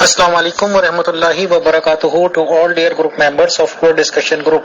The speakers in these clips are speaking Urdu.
Assalamu alaikum wa rahmatullahi wa barakatuhu to all dear group members of Pure Discussion Group.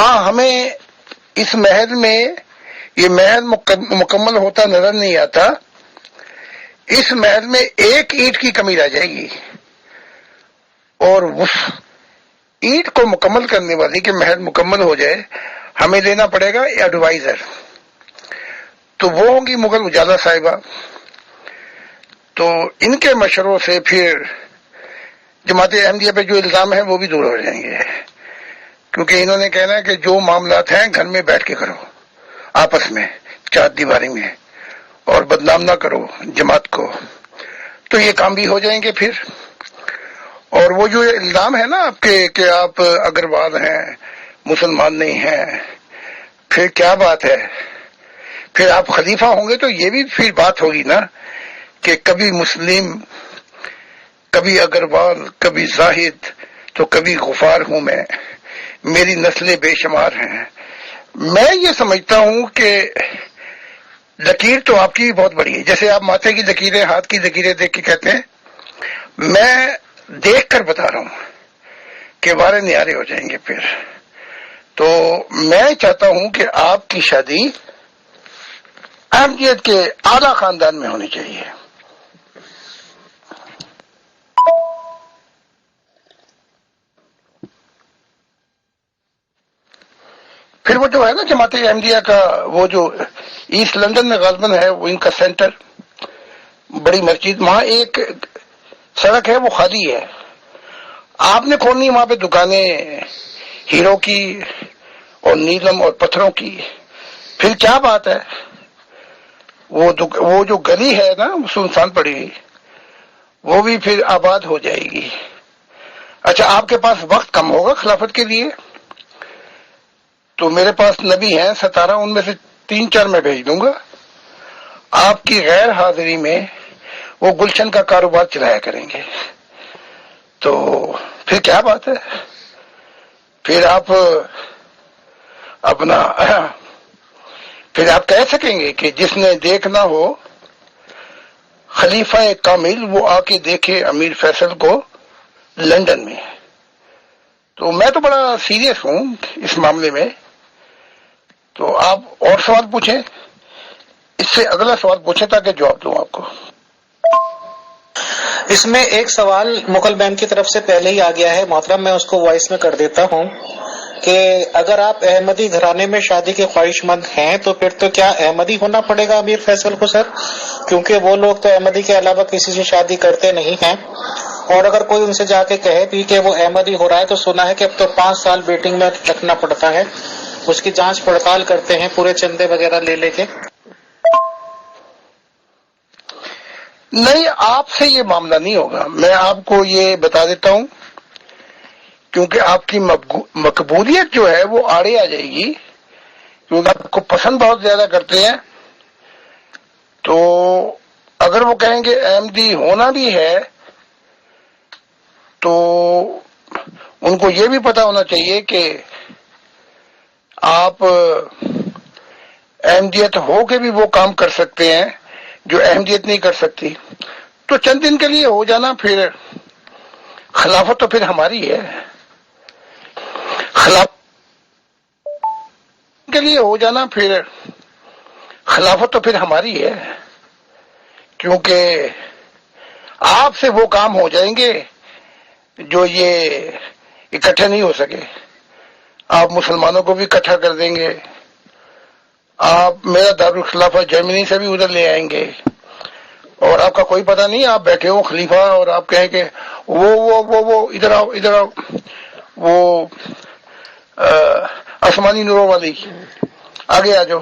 ہاں ہمیں اس محل میں یہ محل مکمل ہوتا نظر نہیں آتا. اس محل میں ایک اینٹ کی کمی رہ جائے گی اور اس اینٹ کو مکمل کرنے والی کہ محل مکمل ہو جائے ہمیں لینا پڑے گا ایڈوائزر. تو وہ ہوں گی مغل اجالا صاحبہ. تو ان کے مشوروں سے پھر جماعت احمدیہ پہ جو الزام ہے وہ بھی دور ہو جائیں گے، کیونکہ انہوں نے کہنا ہے کہ جو معاملات ہیں گھر میں بیٹھ کے کرو آپس میں چار دیواری میں، اور بدنام نہ کرو جماعت کو. تو یہ کام بھی ہو جائیں گے پھر. اور وہ جو الزام ہے نا آپ کے کہ آپ اگروال ہیں مسلمان نہیں ہیں، پھر کیا بات ہے؟ پھر آپ خلیفہ ہوں گے تو یہ بھی پھر بات ہوگی نا کہ کبھی مسلم، کبھی اگروال، کبھی زاہد، تو کبھی غفار ہوں میں، میری نسلیں بے شمار ہیں. میں یہ سمجھتا ہوں کہ لکیر تو آپ کی بھی بہت بڑی ہے، جیسے آپ ماتھے کی لکیریں، ہاتھ کی لکیریں دیکھ کے کہتے ہیں، میں دیکھ کر بتا رہا ہوں کہ وارے نیارے ہو جائیں گے پھر. تو میں چاہتا ہوں کہ آپ کی شادی احمدیت کے اعلیٰ خاندان میں ہونی چاہیے. پھر وہ جو ہے نا جماعت احمدیہ کا وہ جو ایسٹ لندن میں غالباً ہے وہ ان کا سینٹر، بڑی مسجد، وہاں ایک سڑک ہے وہ خالی ہے، آپ نے کھولنی وہاں پہ دکانیں ہیرو کی اور نیلم اور پتھروں کی. پھر کیا بات ہے؟ وہ جو گلی ہے نا سنسان پڑی ہوئی وہ بھی پھر آباد ہو جائے گی. اچھا آپ کے پاس وقت کم ہوگا خلافت کے لیے، تو میرے پاس نبی ہیں 17، ان میں سے 3-4 میں بھیج دوں گا. آپ کی غیر حاضری میں وہ گلشن کا کاروبار چلایا کریں گے. تو پھر کیا بات ہے؟ پھر آپ اپنا پھر آپ کہہ سکیں گے کہ جس نے دیکھنا ہو خلیفہ کامل وہ آ کے دیکھے امیر فیصل کو لندن میں. تو میں تو بڑا سیریس ہوں اس معاملے میں. تو آپ اور سوال پوچھیں، اس سے اگلا سوال پوچھیں تاکہ جواب دوں آپ کو. اس میں ایک سوال مغل بہن کی طرف سے پہلے ہی آ گیا ہے محترم، میں اس کو وائس میں کر دیتا ہوں کہ اگر آپ احمدی گھرانے میں شادی کے خواہش مند ہیں تو پھر تو کیا احمدی ہونا پڑے گا امیر فیصل کو سر؟ کیونکہ وہ لوگ تو احمدی کے علاوہ کسی سے شادی کرتے نہیں ہیں، اور اگر کوئی ان سے جا کے کہے بھی کہ وہ احمدی ہو رہا ہے تو سنا ہے کہ اب تو 5 سال ویٹنگ میں رکھنا پڑتا ہے، اس کی جانچ پڑتال کرتے ہیں پورے چندے وغیرہ لے کے. نہیں، آپ سے یہ معاملہ نہیں ہوگا، میں آپ کو یہ بتا دیتا ہوں، کیونکہ آپ کی مقبولیت جو ہے وہ آڑے آ جائے گی، کیونکہ آپ کو پسند بہت زیادہ کرتے ہیں. تو اگر وہ کہیں گے احمدی ہونا بھی ہے تو ان کو یہ بھی پتا ہونا چاہیے کہ آپ احمدیت ہو کے بھی وہ کام کر سکتے ہیں جو احمدیت نہیں کر سکتی. تو چند دن کے لیے ہو جانا، پھر خلافت تو پھر ہماری ہے، خلافت کے لیے ہو جانا، پھر خلافت تو پھر ہماری ہے، کیونکہ آپ سے وہ کام ہو جائیں گے جو یہ اکٹھے نہیں ہو سکے. آپ مسلمانوں کو بھی اکٹھا کر دیں گے، آپ میرا دارالخلافہ جرمنی سے بھی ادھر لے آئیں گے، اور آپ کا کوئی پتہ نہیں، آپ بیٹھے ہو خلیفہ اور آپ کہیں کہ وہ ادھر آؤ ادھر آؤ، وہ آسمانی نوروں والی آگے آ جاؤ.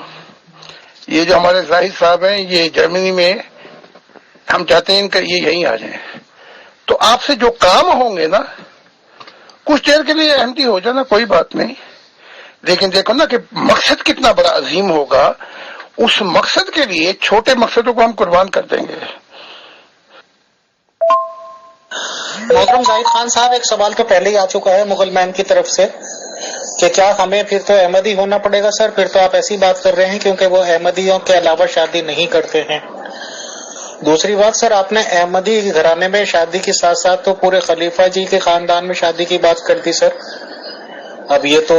یہ جو ہمارے زاہد صاحب ہیں یہ جرمنی میں، ہم چاہتے ہیں کہ یہ یہیں آ جائیں. تو آپ سے جو کام ہوں گے نا، کچھ دیر کے لیے احمدی ہو جانا کوئی بات نہیں، لیکن دیکھو نا کہ مقصد کتنا بڑا عظیم ہوگا، اس مقصد کے لیے چھوٹے مقصدوں کو ہم قربان کر دیں گے. محترم زاہد خان صاحب، ایک سوال تو پہلے ہی آ چکا ہے مغل مین کی طرف سے کہ کیا ہمیں پھر تو احمدی ہونا پڑے گا سر؟ پھر تو آپ ایسی بات کر رہے ہیں کیونکہ وہ احمدیوں کے علاوہ شادی نہیں کرتے ہیں. دوسری بات سر، آپ نے احمدی گھرانے میں شادی کے ساتھ ساتھ تو پورے خلیفہ جی کے خاندان میں شادی کی بات کر دی سر. اب یہ تو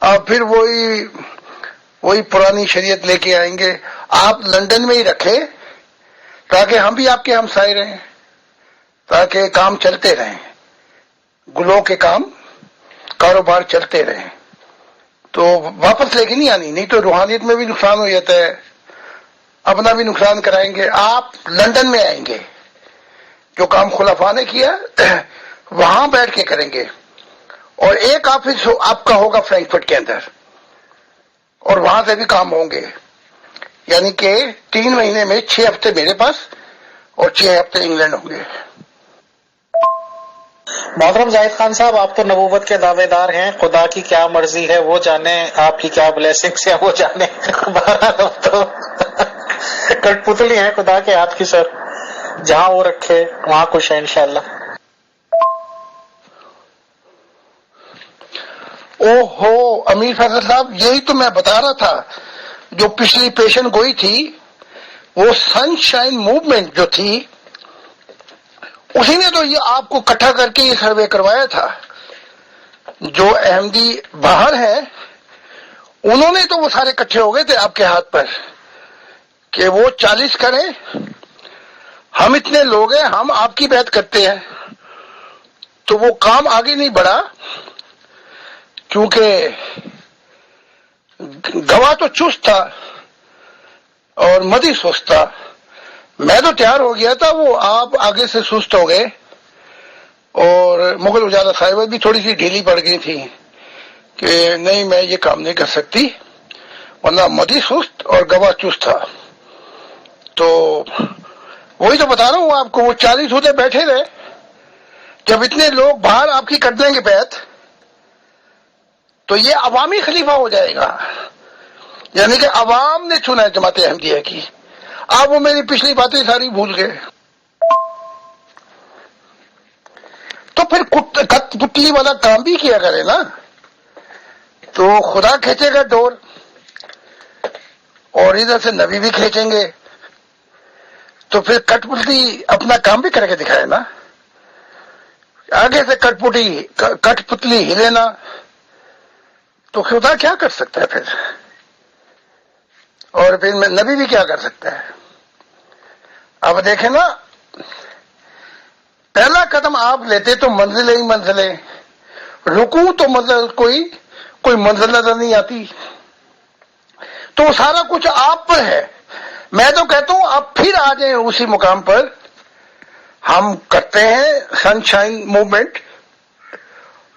اب پھر وہی پرانی شریعت لے کے آئیں گے. آپ لندن میں ہی رکھے تاکہ ہم بھی آپ کے ہمسائے رہیں, تاکہ کام چلتے رہیں, گلوں کے کام کاروبار چلتے رہیں. تو واپس لے کے نہیں آنی, نہیں تو روحانیت میں بھی نقصان ہو جاتا ہے, اپنا بھی نقصان کرائیں گے. آپ لندن میں آئیں گے, جو کام خلفاء نے کیا وہاں بیٹھ کے کریں گے, اور ایک آفس آپ کا ہوگا فرینکفرٹ کے اندر, اور وہاں سے بھی کام ہوں گے. یعنی کہ 3 مہینے میں 6 ہفتے میرے پاس اور 6 ہفتے انگلینڈ ہوں گے. محترم زاہد خان صاحب, آپ تو نبوت کے دعوے دار ہیں, خدا کی کیا مرضی ہے وہ جانے, آپ کی کیا بلیسنگس ہے وہ جانے. بہرحال تو کٹ پتلی ہیں خدا کے ہاتھ کی سر, جہاں وہ رکھے وہاں خوش ہے انشاءاللہ. او ہو امیر فیصل صاحب, یہی تو میں بتا رہا تھا. جو پچھلی پیشن گوئی تھی وہ سن شائن موومنٹ جو تھی, اسی نے تو یہ آپ کو اکٹھا کر کے یہ سروے کروایا تھا. جو احمدی باہر ہیں انہوں نے تو وہ سارے اکٹھے ہو گئے تھے آپ کے ہاتھ پر کہ وہ 40 کریں, ہم اتنے لوگ ہیں, ہم آپ کی بیعت کرتے ہیں. تو وہ کام آگے نہیں بڑھا کیونکہ گواہ تو چست تھا اور مدی سست تھا. میں تو تیار ہو گیا تھا, وہ آپ آگے سے سست ہو گئے, اور مغل اجالا صاحبہ بھی تھوڑی سی ڈھیلی پڑ گئی تھی کہ نہیں میں یہ کام نہیں کر سکتی, ورنہ مدی سست اور گواہ چست تھا. تو وہی تو بتا رہا ہوں آپ کو, وہ 40 ہوتے بیٹھے رہے. جب اتنے لوگ باہر آپ کی کر دیں گے بیعت تو یہ عوامی خلیفہ ہو جائے گا, یعنی کہ عوام نے چنا ہے جماعت احمدیہ کی. آپ وہ میری پچھلی باتیں ساری بھول گئے. تو پھر کت پتلی والا کام بھی کیا کرے نا, تو خدا کھینچے گا ڈور اور ادھر سے نبی بھی کھینچیں گے, تو پھر کٹ پتلی اپنا کام بھی کر کے دکھائے نا. آگے سے کٹ پتلی ہلے نا تو خدا کیا کر سکتا ہے پھر, اور پھر نبی بھی کیا کر سکتا ہے. اب دیکھیں نا, پہلا قدم آپ لیتے تو منزلیں ہی منزلیں, رکوع تو منزل کوئی منزل نظر نہیں آتی. تو سارا کچھ آپ پر ہے. میں تو کہتا ہوں آپ پھر آ جائیں اسی مقام پر. ہم کرتے ہیں سن شائن موومنٹ,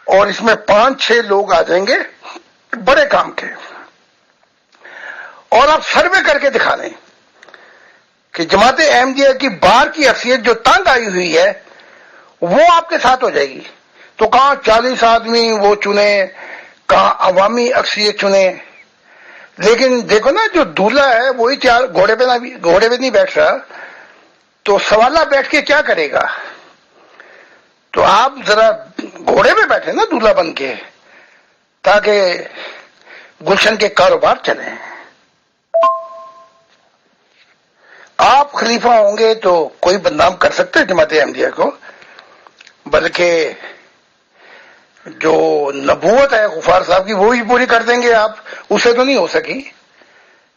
اور اس میں 5-6 لوگ آ جائیں گے بڑے کام کے, اور آپ سروے کر کے دکھا دیں کہ جماعت احمدیہ کی باہر کی اکثریت جو تنگ آئی ہوئی ہے وہ آپ کے ساتھ ہو جائے گی. تو کہاں 40 آدمی وہ چنے, کہاں عوامی اکثریت چنے. لیکن دیکھو نا, جو دولہا ہے وہی گھوڑے پہ نہیں بیٹھ رہا, تو سوالہ بیٹھ کے کیا کرے گا. تو آپ ذرا گھوڑے پہ بیٹھے نا دولہا بن کے, تاکہ گلشن کے کاروبار چلیں. آپ خلیفہ ہوں گے تو کوئی بدنام کر سکتے ہیں جماعت احمدیہ کو, بلکہ جو نبوت ہے غفار صاحب کی وہی پوری کر دیں گے آپ. اسے تو نہیں ہو سکی,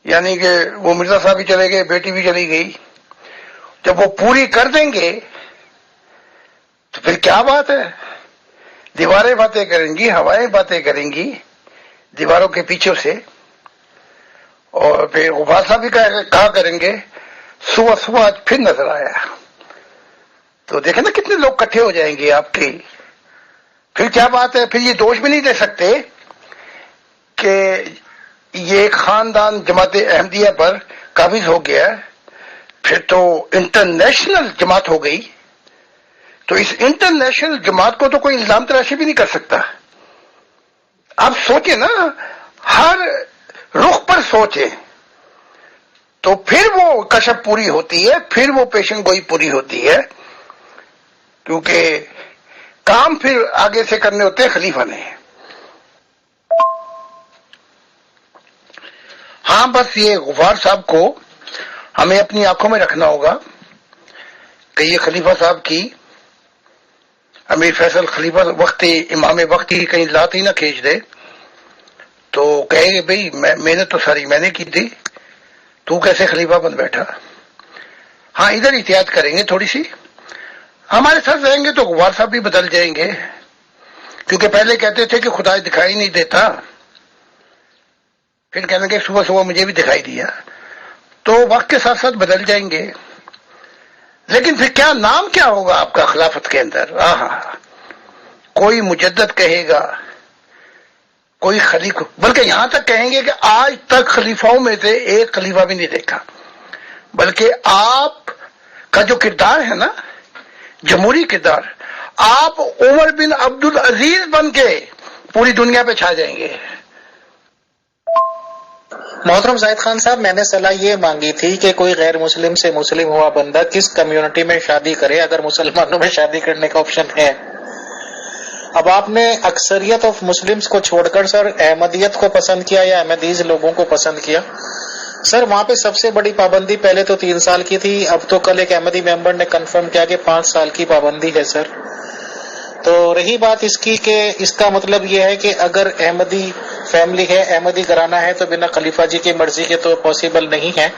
یعنی کہ وہ مرزا صاحب بھی چلے گئے, بیٹی بھی چلی گئی. جب وہ پوری کر دیں گے تو پھر کیا بات ہے, دیواریں باتیں کریں گی, ہوائیں باتیں کریں گی دیواروں کے پیچھے سے. اور پھر غفار صاحب بھی کہا کریں گے صبح آج پھر نظر آیا. تو دیکھیں نا کتنے لوگ اکٹھے ہو جائیں گے آپ کے. پھر کیا بات ہے, پھر یہ دوش بھی نہیں دے سکتے کہ یہ ایک خاندان جماعت احمدیہ پر قابض ہو گیا, پھر تو انٹرنیشنل جماعت ہو گئی. تو اس انٹرنیشنل جماعت کو تو کوئی الزام تراشی بھی نہیں کر سکتا. آپ سوچیں نا, ہر رخ پر سوچیں, تو پھر وہ کشف پوری ہوتی ہے, پھر وہ پیشن گوئی پوری ہوتی ہے, کیونکہ کام پھر آگے سے کرنے ہوتے ہیں خلیفہ نے. ہاں بس یہ غفار صاحب کو ہمیں اپنی آنکھوں میں رکھنا ہوگا کہ یہ خلیفہ صاحب کی, امیر فیصل خلیفہ وقتی امام وقتی کہیں لات ہی نہ کھینچ دے. تو کہیں گے بھئی میں نے تو ساری میں نے کی تھی، تو کیسے خلیفہ بن بیٹھا؟ ہاں ادھر احتیاط کریں گے تھوڑی سی، ہمارے ساتھ رہیں گے تو غبار صاحب بھی بدل جائیں گے، کیونکہ پہلے کہتے تھے کہ خدا دکھائی نہیں دیتا، پھر کہنے کہ صبح صبح مجھے بھی دکھائی دیا، تو وقت کے ساتھ ساتھ بدل جائیں گے۔ لیکن پھر کیا نام کیا ہوگا آپ کا خلافت کے اندر؟ کوئی مجدد کہے گا، کوئی خلیفہ، بلکہ یہاں تک کہیں گے کہ آج تک خلیفاؤں میں سے ایک خلیفہ بھی نہیں دیکھا، بلکہ آپ کا جو کردار ہے نا، جمہوری کردار، آپ عمر بن عبد العزیز بن کے پوری دنیا پہ چھا جائیں گے۔ محترم زاہد خان صاحب، میں نے صلاح یہ مانگی تھی کہ کوئی غیر مسلم سے مسلم ہوا بندہ کس کمیونٹی میں شادی کرے اگر مسلمانوں میں شادی کرنے کا آپشن ہے۔ اب آپ نے اکثریت آف مسلمز کو چھوڑ کر سر احمدیت کو پسند کیا یا احمدیز لوگوں کو پسند کیا؟ سر وہاں پہ سب سے بڑی پابندی پہلے تو 3 سال کی تھی، اب تو کل ایک احمدی ممبر نے کنفرم کیا کہ 5 سال کی پابندی ہے سر۔ تو رہی بات اس کی کہ اس کا مطلب یہ ہے کہ اگر احمدی فیملی ہے، احمدی گھرانہ ہے، تو بنا خلیفہ جی کی مرضی کے تو پاسبل نہیں ہے،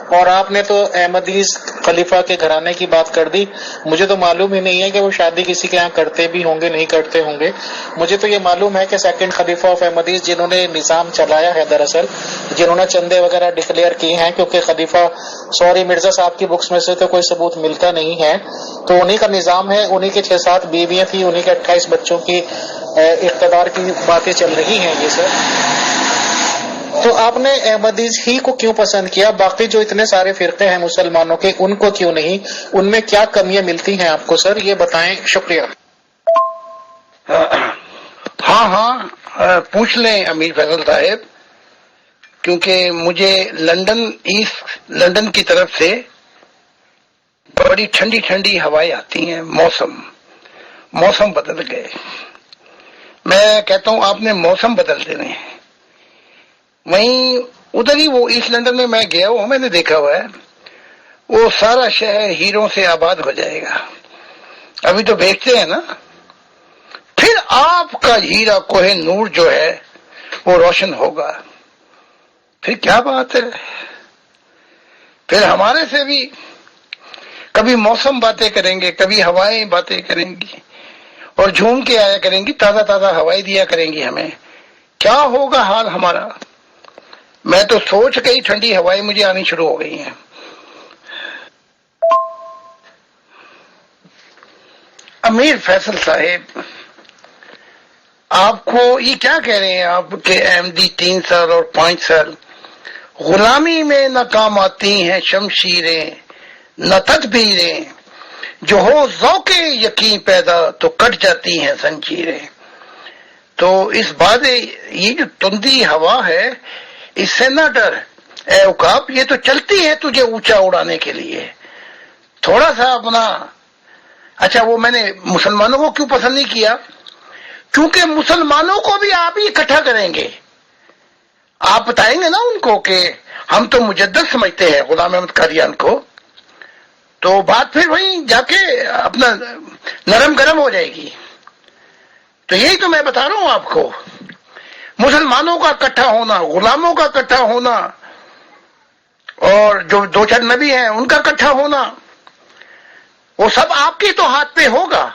اور آپ نے تو احمدیز خلیفہ کے گھرانے کی بات کر دی۔ مجھے تو معلوم ہی نہیں ہے کہ وہ شادی کسی کے یہاں کرتے بھی ہوں گے نہیں کرتے ہوں گے۔ مجھے تو یہ معلوم ہے کہ سیکنڈ خلیفہ آف احمدیز جنہوں نے نظام چلایا ہے، دراصل جنہوں نے چندے وغیرہ ڈکلیئر کیے ہیں، کیونکہ خلیفہ مرزا صاحب کی بکس میں سے تو کوئی ثبوت ملتا نہیں ہے، تو انہی کا نظام ہے، انہی کے 6-7 بیویاں تھیں، انہی کے 28 بچوں کی اقتدار کی باتیں چل رہی ہیں یہ سر۔ تو آپ نے احمدیز ہی کو کیوں پسند کیا؟ باقی جو اتنے سارے فرقے ہیں مسلمانوں کے ان کو کیوں نہیں؟ ان میں کیا کمیاں ملتی ہیں آپ کو سر، یہ بتائیں، شکریہ۔ ہاں پوچھ لیں امیر فیصل صاحب، کیونکہ مجھے لندن کی طرف سے بڑی ٹھنڈی ٹھنڈی ہوائیں آتی ہیں، موسم بدل گئے، میں کہتا ہوں آپ نے موسم بدل دینے ہیں۔ وہیں ادھر ہی وہ ایسٹ لندن میں میں گیا ہوں، میں نے دیکھا ہوا ہے، وہ سارا شہر ہیروں سے آباد ہو جائے گا، ابھی تو بیچتے ہیں نا، پھر آپ کا ہیرا کوہ نور جو ہے وہ روشن ہوگا، پھر کیا بات ہے؟ پھر ہمارے سے بھی کبھی موسم باتیں کریں گے، کبھی ہوائیں باتیں کریں گی، اور جھوم کے آیا کریں گی، تازہ تازہ ہوائیں دیا کریں گی ہمیں، کیا ہوگا حال ہمارا؟ میں تو سوچ کے ہی ٹھنڈی ہوائیں مجھے آنی شروع ہو گئی ہیں۔ امیر فیصل صاحب، آپ کو یہ کیا کہہ رہے ہیں آپ کے احمدی 3 سال اور 5 سال غلامی میں نہ کام آتی ہیں شمشیریں نہ تدبیریں، جو ہو ذوق یقین پیدا تو کٹ جاتی ہیں زنجیریں۔ تو اس بات یہ جو تندی ہوا ہے اس سے نہ ڈر اے عقاب، یہ تو چلتی ہے تجھے اونچا اڑانے کے لیے، تھوڑا سا اپنا۔ اچھا وہ میں نے مسلمانوں کو کیوں پسند نہیں کیا؟ کیونکہ مسلمانوں کو بھی آپ ہی اکٹھا کریں گے، آپ بتائیں گے نا ان کو کہ ہم تو مجدد سمجھتے ہیں غلام احمد قادیان کو، تو بات پھر وہیں جا کے اپنا نرم گرم ہو جائے گی۔ تو یہی تو میں بتا رہا ہوں آپ کو، مسلمانوں کا اکٹھا ہونا، غلاموں کا اکٹھا ہونا، اور جو 2-4 نبی ہیں ان کا اکٹھا ہونا، وہ سب آپ کے تو ہاتھ پہ ہوگا۔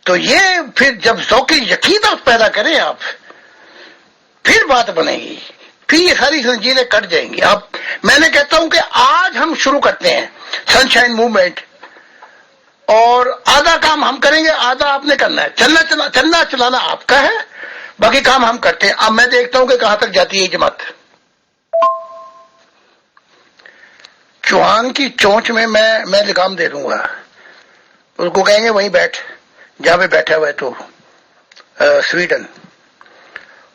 تو یہ پھر جب ذوق یقین پیدا کریں آپ، پھر بات بنے گی، پھر یہ ساری زنجیریں کٹ جائیں گی۔ میں نے کہتا ہوں کہ آج ہم شروع کرتے ہیں سن شائن موومنٹ، اور آدھا کام ہم کریں گے، آدھا آپ نے کرنا ہے، چلنا چلانا آپ کا ہے، باقی کام ہم کرتے ہیں۔ اب میں دیکھتا ہوں کہ کہاں تک جاتی ہے جماعت۔ چوہان کی چونچ میں میں لگام دے دوں گا، اس کو کہیں گے وہیں بیٹھ جہاں پہ بیٹھا ہوا ہے تو سویڈن،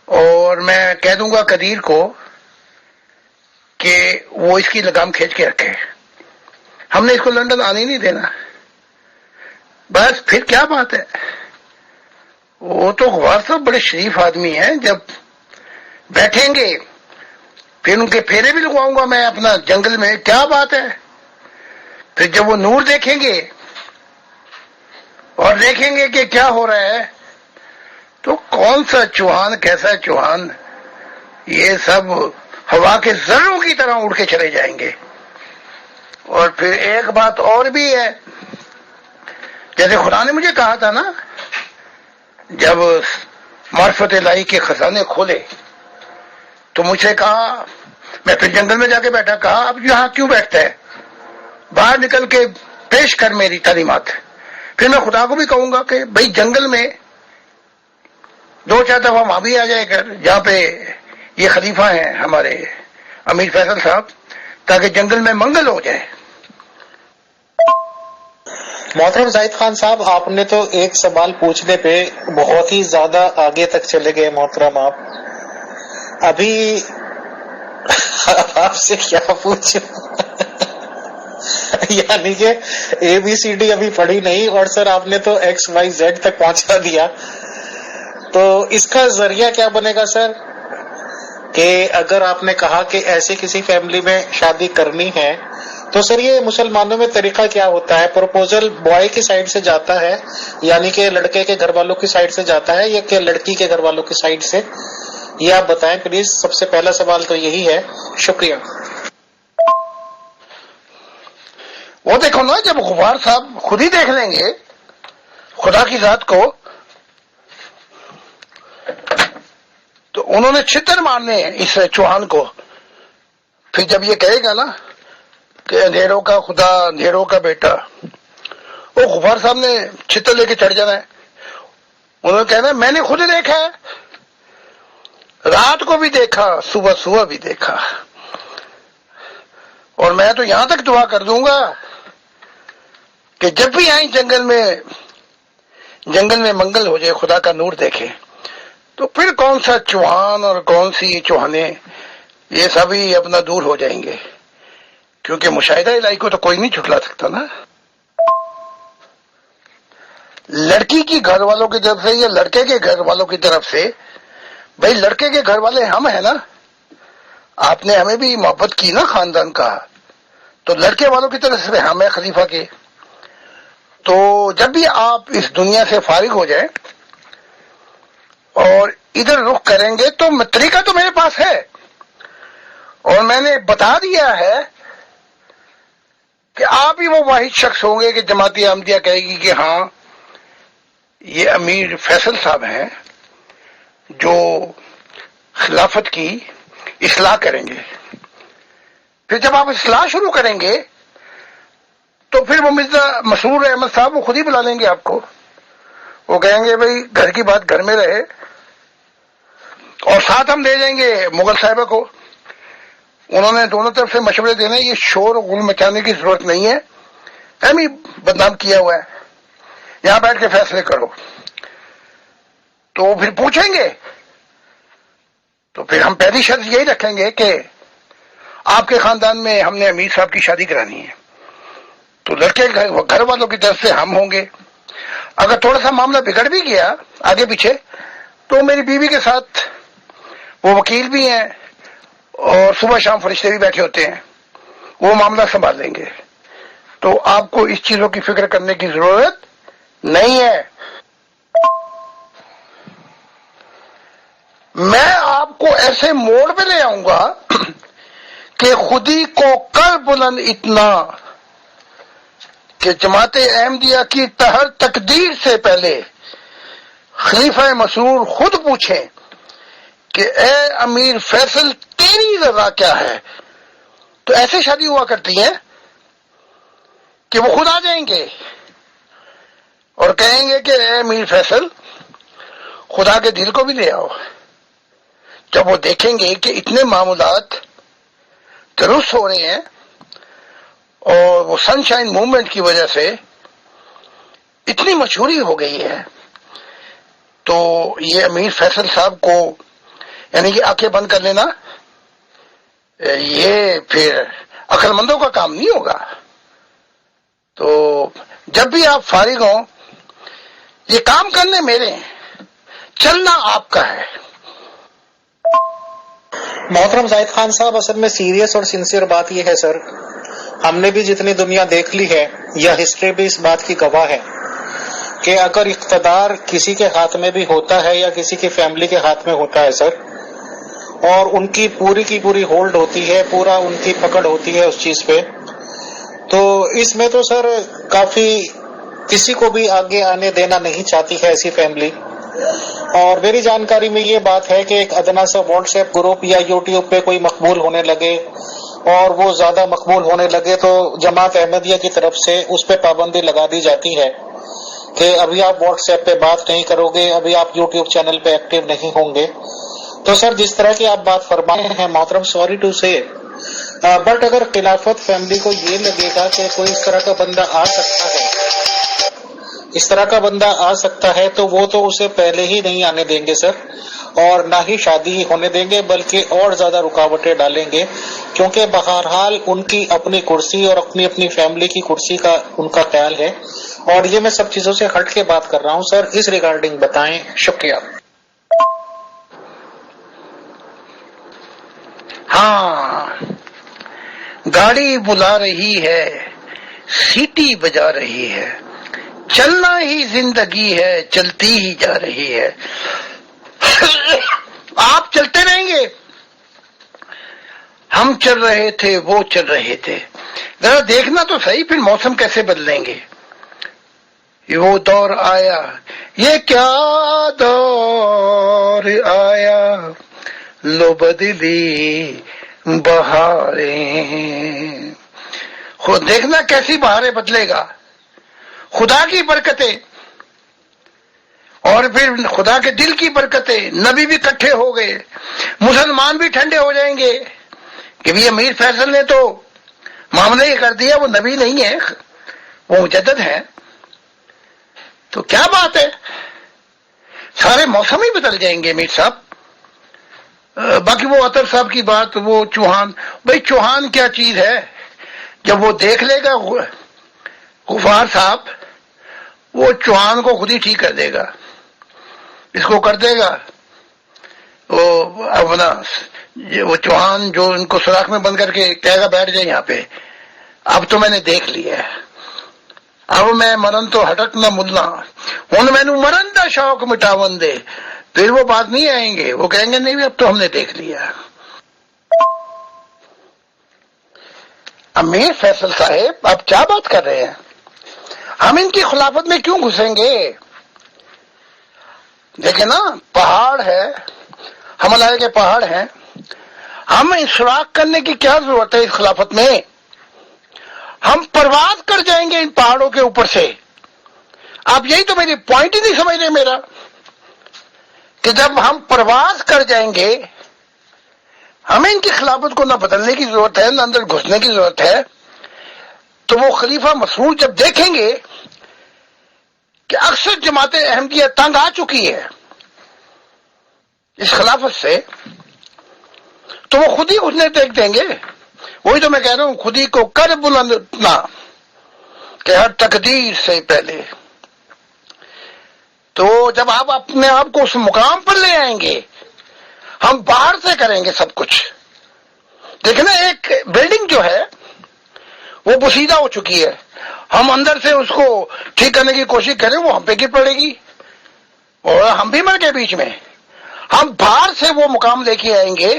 اور میں کہہ دوں گا قدیر کو کہ وہ اس کی لگام کھینچ کے رکھے، ہم نے اس کو لندن آنے نہیں دینا، بس پھر کیا بات ہے۔ وہ تو غبار صاحب بڑے شریف آدمی ہیں، جب بیٹھیں گے پھر ان کے پھیرے بھی لگواؤں گا میں اپنا جنگل میں، کیا بات ہے۔ پھر جب وہ نور دیکھیں گے اور دیکھیں گے کہ کیا ہو رہا ہے، تو کون سا چوہان کیسا چوہان، یہ سب ہوا کے ذروں کی طرح اڑ کے چلے جائیں گے. اور پھر ایک بات اور بھی ہے، جیسے خدا نے مجھے کہا تھا نا، جب معرفت الہی کے خزانے کھولے تو مجھ سے کہا، میں پھر جنگل میں جا کے بیٹھا، کہا اب یہاں کیوں بیٹھتا ہے، باہر نکل کے پیش کر میری تعلیمات. پھر میں خدا کو بھی کہوں گا کہ بھئی جنگل میں 2-4 دفعہ وہاں بھی آ جائے کر، جہاں پہ یہ خلیفہ ہیں ہمارے امیر فیصل صاحب، تاکہ جنگل میں منگل ہو جائے. محترم زاہد خان صاحب، آپ نے تو ایک سوال پوچھنے پہ بہت ہی زیادہ آگے تک چلے گئے محترم. آپ ابھی آپ سے کیا پوچھوں یعنی کہ ABCD ابھی پڑھی نہیں، اور سر آپ نے تو XYZ تک پہنچا دیا. تو اس کا ذریعہ کیا بنے گا سر، کہ اگر آپ نے کہا کہ ایسے کسی فیملی میں شادی کرنی ہے تو سر یہ مسلمانوں میں طریقہ کیا ہوتا ہے؟ پروپوزل بوائے کی سائڈ سے جاتا ہے، یعنی کہ لڑکے کے گھر والوں کی سائڈ سے جاتا ہے، یا کہ لڑکی کے گھر والوں کی سائڈ سے؟ یہ آپ بتائیں پلیز. سب سے پہلا سوال تو یہی ہے. شکریہ. وہ دیکھو نا، جب غبار صاحب خود ہی دیکھ لیں گے خدا کی ذات کو، تو انہوں نے چھتر مارنے ہیں اس چوہان کو. پھر جب یہ کہے گا نا کہ اندھیروں کا خدا اندھیروں کا بیٹا، وہ غبار صاحب نے چھتر لے کے چڑھ جانا ہے. انہوں نے کہنا میں نے خود دیکھا ہے، رات کو بھی دیکھا، صبح بھی دیکھا، اور میں تو یہاں تک دعا کر دوں گا کہ جب بھی آئیں جنگل میں منگل ہو جائے، خدا کا نور دیکھیں. تو پھر کون سا چوہان اور کون سی چوہانے، یہ سبھی اپنا دور ہو جائیں گے، کیونکہ مشاہدہ الہی کو تو کوئی نہیں جھٹلا سکتا نا. لڑکی کی گھر والوں کی طرف سے یا لڑکے کے گھر والوں کی طرف سے، بھائی لڑکے کے گھر والے ہم ہیں نا، آپ نے ہمیں بھی محبت کی نا خاندان کا، تو لڑکے والوں کی طرف سے ہم ہیں خلیفہ کے. تو جب بھی آپ اس دنیا سے فارغ ہو جائیں اور ادھر رخ کریں گے، تو طریقہ تو میرے پاس ہے، اور میں نے بتا دیا ہے کہ آپ ہی وہ واحد شخص ہوں گے کہ جماعت احمدیہ کہے گی کہ ہاں یہ امیر فیصل صاحب ہیں جو خلافت کی اصلاح کریں گے. پھر جب آپ اصلاح شروع کریں گے تو پھر وہ مرزا مسرور احمد صاحب وہ خود ہی بلا لیں گے آپ کو. وہ کہیں گے بھئی گھر کی بات گھر میں رہے، اور ساتھ ہم دے دیں گے مغل صاحبہ کو. انہوں نے دونوں طرف سے مشورے دینے، یہ شور و غل مچانے کی ضرورت نہیں ہے، ہم ہی بدنام کیا ہوا ہے، یہاں بیٹھ کے فیصلے کرو. تو وہ پھر پوچھیں گے، تو پھر ہم پہلی شرط یہی رکھیں گے کہ آپ کے خاندان میں ہم نے امیر صاحب کی شادی کرانی ہے، تو لڑکے گھر والوں کی طرف سے ہم ہوں گے. اگر تھوڑا سا معاملہ بگڑ بھی گیا آگے پیچھے، تو میری بیوی کے ساتھ وہ وکیل بھی ہیں اور صبح شام فرشتے بھی بیٹھے ہوتے ہیں، وہ معاملہ سنبھال لیں گے. تو آپ کو اس چیزوں کی فکر کرنے کی ضرورت نہیں ہے. میں آپ کو ایسے موڑ پہ لے آؤں گا کہ خودی کو کر بلند اتنا کہ جماعت احمدیہ کی طہر تقدیر سے پہلے خلیفہ مسرور خود پوچھیں کہ اے امیر فیصل تیری رضا کیا ہے. تو ایسے شادی ہوا کرتی ہیں کہ وہ خود آ جائیں گے اور کہیں گے کہ اے امیر فیصل خدا کے دل کو بھی لے آؤ. جب وہ دیکھیں گے کہ اتنے معاملات درست ہو رہے ہیں اور وہ سن شائن موومنٹ کی وجہ سے اتنی مشہوری ہو گئی ہے، تو یہ امیر فیصل صاحب کو یعنی کہ آنکھیں بند کر لینا یہ پھر عقل مندوں کا کام نہیں ہوگا. تو جب بھی آپ فارغ ہوں، یہ کام کرنے میرے ہیں، چلنا آپ کا ہے. محترم زاہد خان صاحب، اصل میں سیریس اور سنسیئر بات یہ ہے سر، ہم نے بھی جتنی دنیا دیکھ لی ہے یا ہسٹری بھی اس بات کی گواہ ہے کہ اگر اقتدار کسی کے ہاتھ میں بھی ہوتا ہے یا کسی کی فیملی کے ہاتھ میں ہوتا ہے سر، اور ان کی پوری ہولڈ ہوتی ہے، پورا ان کی پکڑ ہوتی ہے اس چیز پہ، تو اس میں تو سر کافی کسی کو بھی آگے آنے دینا نہیں چاہتی ہے ایسی فیملی. اور میری جانکاری میں یہ بات ہے کہ ایک ادنا سا واٹس ایپ گروپ یا یوٹیوب پہ کوئی مقبول ہونے لگے اور وہ زیادہ مقبول ہونے لگے تو جماعت احمدیہ کی طرف سے اس پہ پابندی لگا دی جاتی ہے کہ ابھی آپ واٹس ایپ پہ بات نہیں کرو گے، ابھی آپ یوٹیوب چینل پہ ایکٹیو نہیں ہوں گے. تو سر جس طرح کی آپ بات فرمائے ہیں محترم، سوری ٹو سے، بٹ اگر خلافت فیملی کو یہ لگے گا کہ کوئی اس طرح کا بندہ آ سکتا ہے تو وہ تو اسے پہلے ہی نہیں آنے دیں گے سر، اور نہ ہی شادی ہونے دیں گے بلکہ اور زیادہ رکاوٹیں ڈالیں گے، کیونکہ بہرحال ان کی اپنی کرسی اور اپنی فیملی کی کرسی کا ان کا خیال ہے. اور یہ میں سب چیزوں سے ہٹ کے بات کر رہا ہوں سر، اس ریگارڈنگ بتائیں. شکریہ. ہاں، گاڑی بلا رہی ہے، سیٹی بجا رہی ہے، چلنا ہی زندگی ہے، چلتی ہی جا رہی ہے. آپ چلتے رہیں گے، ہم چل رہے تھے، وہ چل رہے تھے. ذرا دیکھنا تو صحیح پھر موسم کیسے بدلیں گے. وہ دور آیا، یہ کیا دور آیا، لو بدلی بہاریں. خود دیکھنا کیسی بہاریں بدلے گا. خدا کی برکتیں اور پھر خدا کے دل کی برکتیں، نبی بھی اکٹھے ہو گئے، مسلمان بھی ٹھنڈے ہو جائیں گے کہ بھی امیر فیصل نے تو معاملہ یہ کر دیا، وہ نبی نہیں ہے، وہ مجدد ہے. تو کیا بات ہے، سارے موسم ہی بدل جائیں گے امیر صاحب. باقی وہ عطر صاحب کی بات، وہ چوہان، بھائی چوہان کیا چیز ہے، جب وہ دیکھ لے گا غفار صاحب، وہ چوہان کو خود ہی ٹھیک کر دے گا، اس کو کر دے گا. وہ اپنا وہ چوہان جو ان کو سوراخ میں بند کر کے کہے گا بیٹھ جائے یہاں پہ، اب تو میں نے دیکھ لیا ہے، اب میں مرن تو ہٹک نہ ملنا، ہن میں مرن دا شوق مٹاون دے. پھر وہ بات نہیں آئیں گے، وہ کہیں گے نہیں اب تو ہم نے دیکھ لیا. امیر فیصل صاحب آپ کیا بات کر رہے ہیں، ہم ان کی خلافت میں کیوں گھسیں گے. دیکھیں نا، پہاڑ ہے، ہمالیہ کے پہاڑ ہیں، ہم سوراخ کرنے کی کیا ضرورت ہے اس خلافت میں. ہم پرواز کر جائیں گے ان پہاڑوں کے اوپر سے. آپ یہی تو میری پوائنٹ ہی نہیں سمجھ رہے میرا، کہ جب ہم پرواز کر جائیں گے، ہمیں ان کی خلافت کو نہ بدلنے کی ضرورت ہے نہ اندر گھسنے کی ضرورت ہے. تو وہ خلیفہ مسعود جب دیکھیں گے کہ اکثر جماعت احمدیہ تنگ آ چکی ہے اس خلافت سے، تو وہ خود ہی گھسنے دیکھ دیں گے. وہی تو میں کہہ رہا ہوں، خود ہی کو کر بلند اٹھنا کہ ہر تقدیر سے پہلے. تو جب آپ اپنے آپ کو اس مقام پر لے آئیں گے، ہم باہر سے کریں گے سب کچھ. دیکھیں نا، ایک بلڈنگ جو ہے وہ بسیدہ ہو چکی ہے، ہم اندر سے اس کو ٹھیک کرنے کی کوشش کریں، وہ ہم پہ گر پڑے گی اور ہم بھی مر گئے بیچ میں. ہم باہر سے وہ مقام لے کے آئیں گے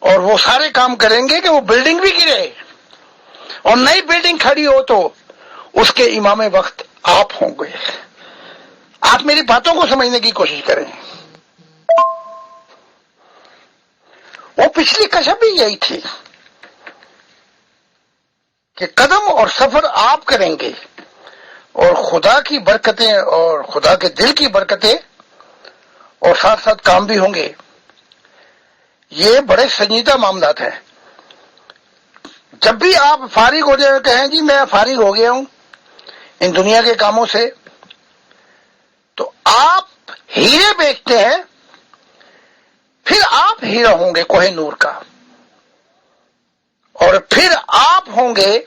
اور وہ سارے کام کریں گے کہ وہ بلڈنگ بھی گرے اور نئی بلڈنگ کھڑی ہو تو اس کے امام وقت آپ ہوں گے. آپ میری باتوں کو سمجھنے کی کوشش کریں. وہ پچھلی کشف بھی یہی تھی کہ قدم اور سفر آپ کریں گے اور خدا کی برکتیں اور خدا کے دل کی برکتیں اور ساتھ ساتھ کام بھی ہوں گے. یہ بڑے سنجیدہ معاملات ہیں. جب بھی آپ فارغ ہو جائیں، کہیں جی میں فارغ ہو گیا ہوں ان دنیا کے کاموں سے، تو آپ ہیرے بیچتے ہیں، پھر آپ ہیرا ہوں گے کوہ نور کا، اور پھر آپ ہوں گے.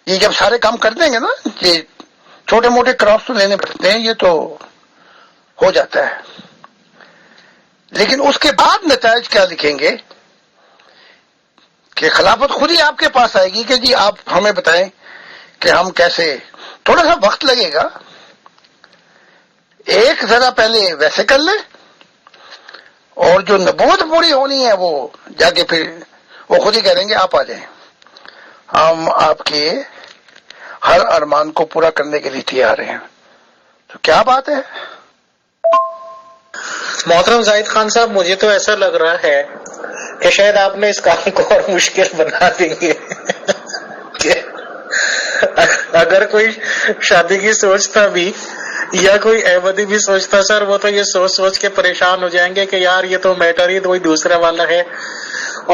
یہ جب سارے کام کر دیں گے نا، یہ چھوٹے موٹے کراس تو لینے پڑتے ہیں، یہ تو ہو جاتا ہے، لیکن اس کے بعد نتائج کیا لکھیں گے کہ خلافت خود ہی آپ کے پاس آئے گی کہ جی آپ ہمیں بتائیں کہ ہم کیسے تھوڑا سا وقت لگے گا، ایک ذرا پہلے ویسے کر لیں، اور جو نبوت پوری ہونی ہے وہ جا کے پھر وہ خود ہی کہیں گے آپ آ جائیں، ہم آپ کے ہر ارمان کو پورا کرنے کے لیے تیار ہیں۔ تو کیا بات ہے؟ محترم زاہد خان صاحب، مجھے تو ایسا لگ رہا ہے کہ شاید آپ نے اس کام کو اور مشکل بنا دیں گے کہ اگر کوئی شادی کی سوچتا بھی یا کوئی احمدی بھی سوچتا سر، وہ تو یہ سوچ سوچ کے پریشان ہو جائیں گے کہ یار یہ تو میٹر ہی کوئی دوسرا والا ہے،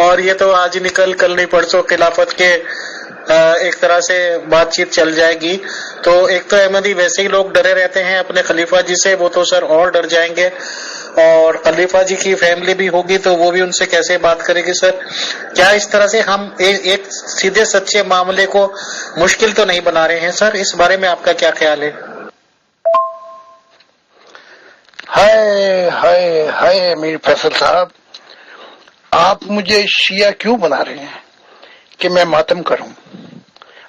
اور یہ تو آج نکل کل نہیں پرسوں خلافت کے ایک طرح سے بات چیت چل جائے گی۔ تو ایک تو احمدی ویسے ہی لوگ ڈرے رہتے ہیں اپنے خلیفہ جی سے، وہ تو سر اور ڈر جائیں گے، اور خلیفہ جی کی فیملی بھی ہوگی تو وہ بھی ان سے کیسے بات کرے گی سر؟ کیا اس طرح سے ہم ایک سیدھے سچے معاملے کو مشکل تو نہیں بنا رہے ہیں سر؟ اس بارے میں آپ کا کیا خیال ہے؟ ہائے ہائے ہائے میر فیصل صاحب، آپ مجھے شیعہ کیوں بنا رہے ہیں کہ میں ماتم کروں،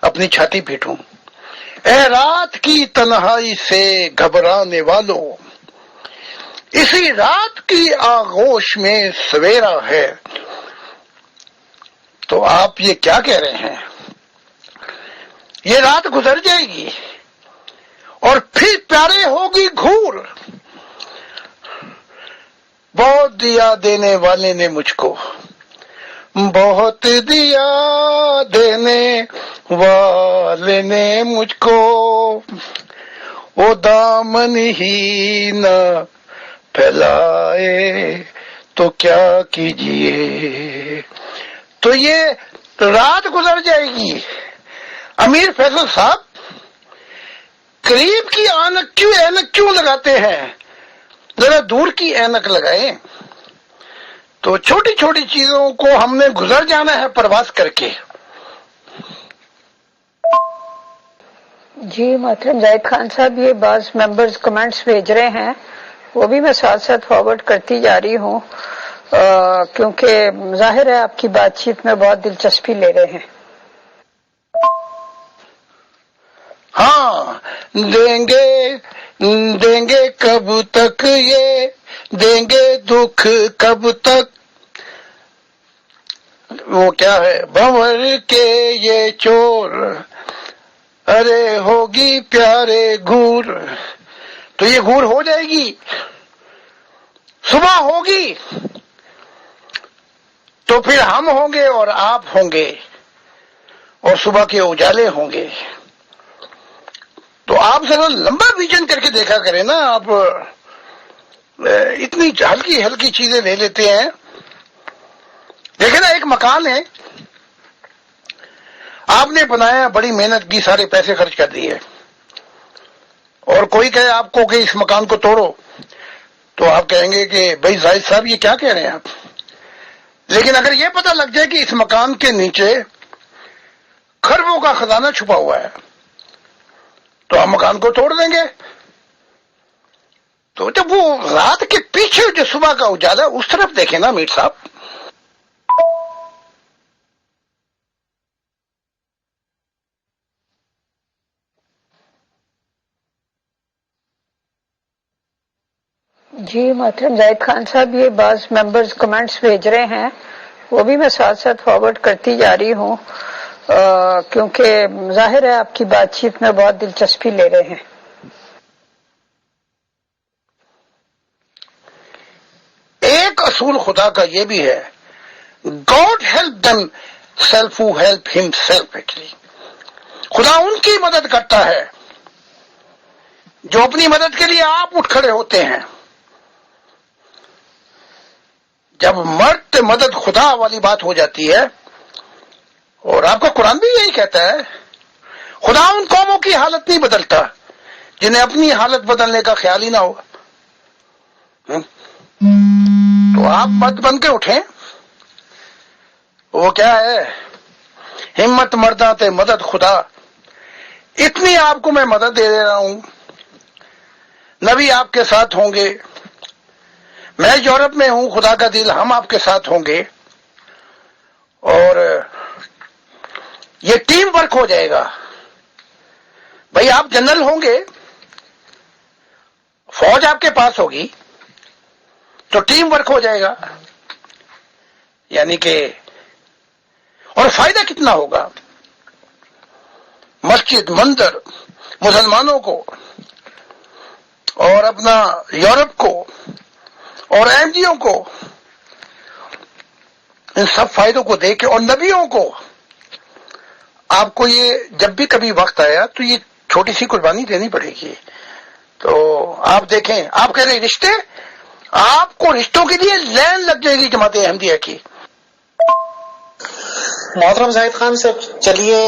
اپنی چھاتی پیٹوں؟ اے رات کی تنہائی سے گھبرانے والوں، اسی رات کی آغوش میں سویرا ہے۔ تو آپ یہ کیا کہہ رہے ہیں؟ یہ رات گزر جائے گی اور پھر پیارے ہوگی گھور۔ بہت دیا دینے والے نے مجھ کو، بہت دیا دینے والے نے مجھ کو، وہ دامن ہی نہ پھیلائے تو کیا کیجیے۔ تو یہ رات گزر جائے گی۔ امیر فیصل صاحب، قریب کی اینک کیوں لگاتے ہیں؟ ذرا دور کی اینک لگائیں۔ تو چھوٹی چھوٹی چیزوں کو ہم نے گزر جانا ہے پرواز کر کے۔ جی محترم زاہد خان صاحب، یہ بعض ممبرز کمنٹس بھیج رہے ہیں، وہ بھی میں ساتھ ساتھ فارورڈ کرتی جا رہی ہوں، کیونکہ ظاہر ہے آپ کی بات چیت میں بہت دلچسپی لے رہے ہیں۔ ہاں، دیں گے کب تک یہ، دیں گے دکھ کب تک، وہ کیا ہے، بھنور کے یہ چور، ارے ہوگی پیارے گور۔ تو یہ گور ہو جائے گی، صبح ہوگی تو پھر ہم ہوں گے اور آپ ہوں گے اور صبح کے اجالے ہوں گے۔ تو آپ ذرا لمبا ویژن کر کے دیکھا کریں نا، آپ اتنی ہلکی ہلکی چیزیں لے لیتے ہیں۔ دیکھیں نا، ایک مکان ہے، آپ نے بنایا، بڑی محنت کی، سارے پیسے خرچ کر دیے، اور کوئی کہے آپ کو کہ اس مکان کو توڑو، تو آپ کہیں گے کہ بھائی زاہد صاحب یہ کیا کہہ رہے ہیں آپ؟ لیکن اگر یہ پتہ لگ جائے کہ اس مکان کے نیچے خربوں کا خزانہ چھپا ہوا ہے تو ہم مکان کو توڑ دیں گے۔ تو جب وہ رات کے پیچھے جو صبح کا اجالا، اس طرف دیکھیں نا میر صاحب۔ جی محترم زاہد خان صاحب، یہ بعض ممبرز کمنٹس بھیج رہے ہیں، وہ بھی میں ساتھ ساتھ فارورڈ کرتی جا رہی ہوں، کیونکہ ظاہر ہے آپ کی بات چیت میں بہت دلچسپی لے رہے ہیں۔ ایک اصول خدا کا یہ بھی ہے، God help them self who help ہم سیلف۔ ایکچولی خدا ان کی مدد کرتا ہے جو اپنی مدد کے لیے آپ اٹھ کھڑے ہوتے ہیں۔ جب مرد مدد خدا والی بات ہو جاتی ہے، اور آپ کا قرآن بھی یہی کہتا ہے، خدا ان قوموں کی حالت نہیں بدلتا جنہیں اپنی حالت بدلنے کا خیال ہی نہ ہو۔ تو آپ مرد بن کے اٹھیں۔ وہ کیا ہے، ہمت مرداں تے مدد خدا، اتنی آپ کو میں مدد دے رہا ہوں، نبی آپ کے ساتھ ہوں گے، میں یورپ میں ہوں، خدا کا دل ہم آپ کے ساتھ ہوں گے، اور یہ ٹیم ورک ہو جائے گا۔ بھائی آپ جنرل ہوں گے، فوج آپ کے پاس ہوگی تو ٹیم ورک ہو جائے گا، یعنی کہ اور فائدہ کتنا ہوگا مسجد مندر مسلمانوں کو اور اپنا یورپ کو اور احمدیوں کو، ان سب فائدوں کو دیکھ کے، اور نبیوں کو آپ کو یہ جب بھی کبھی وقت آیا تو یہ چھوٹی سی قربانی دینی پڑے گی. تو آپ دیکھیں، آپ کہہ رہے رشتے، آپ کو رشتوں کے لیے لین لگ جائے گی جماعت احمدیہ کی. محترم زاہد خان صاحب، چلیے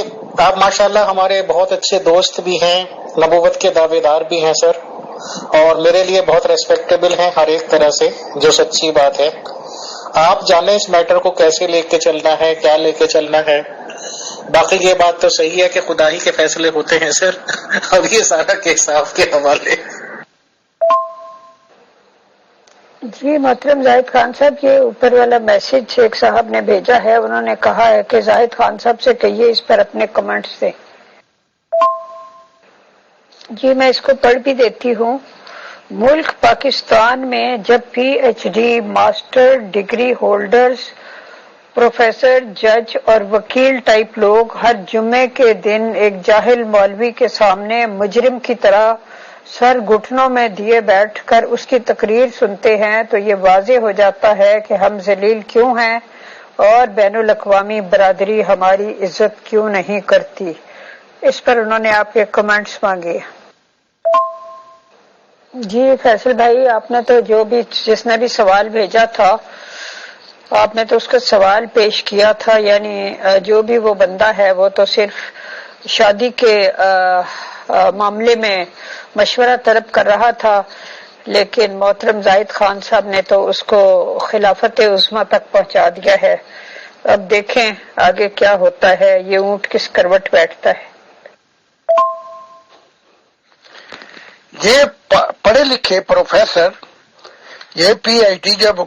آپ ماشاءاللہ ہمارے بہت اچھے دوست بھی ہیں، نبوت کے دعوے دار بھی ہیں سر، اور میرے لیے بہت ریسپیکٹیبل ہیں ہر ایک طرح سے، جو سچی بات ہے. آپ جانیں اس میٹر کو کیسے لے کے چلنا ہے، کیا لے کے چلنا ہے. باقی یہ بات تو صحیح ہے کہ خدا ہی کے فیصلے ہوتے ہیں سر. اب یہ سارا کیس آپ کے حوالے. جی محترم زاہد خان صاحب، یہ اوپر والا میسج ایک صاحب نے بھیجا ہے، انہوں نے کہا ہے کہ زاہد خان صاحب سے کہیے اس پر اپنے کمنٹس دیں. جی میں اس کو پڑھ بھی دیتی ہوں. ملک پاکستان میں جب P H D master degree holders, professor, جج اور وکیل ٹائپ لوگ ہر جمعے کے دن ایک جاہل مولوی کے سامنے مجرم کی طرح سر گھٹنوں میں دیے بیٹھ کر اس کی تقریر سنتے ہیں تو یہ واضح ہو جاتا ہے کہ ہم ذلیل کیوں ہیں اور بین الاقوامی برادری ہماری عزت کیوں نہیں کرتی. اس پر انہوں نے آپ کے کمنٹس مانگے. جی فیصل بھائی، آپ نے تو جس نے بھی سوال بھیجا تھا آپ نے تو اس کا سوال پیش کیا تھا، یعنی جو بھی وہ بندہ ہے وہ تو صرف شادی کے معاملے میں مشورہ طلب کر رہا تھا، لیکن محترم زاہد خان صاحب نے تو اس کو خلافت عظمیٰ تک پہنچا دیا ہے. اب دیکھیں آگے کیا ہوتا ہے، یہ اونٹ کس کروٹ بیٹھتا ہے. یہ پڑھے لکھے پروفیسر، یہ پی ایچ ڈی جب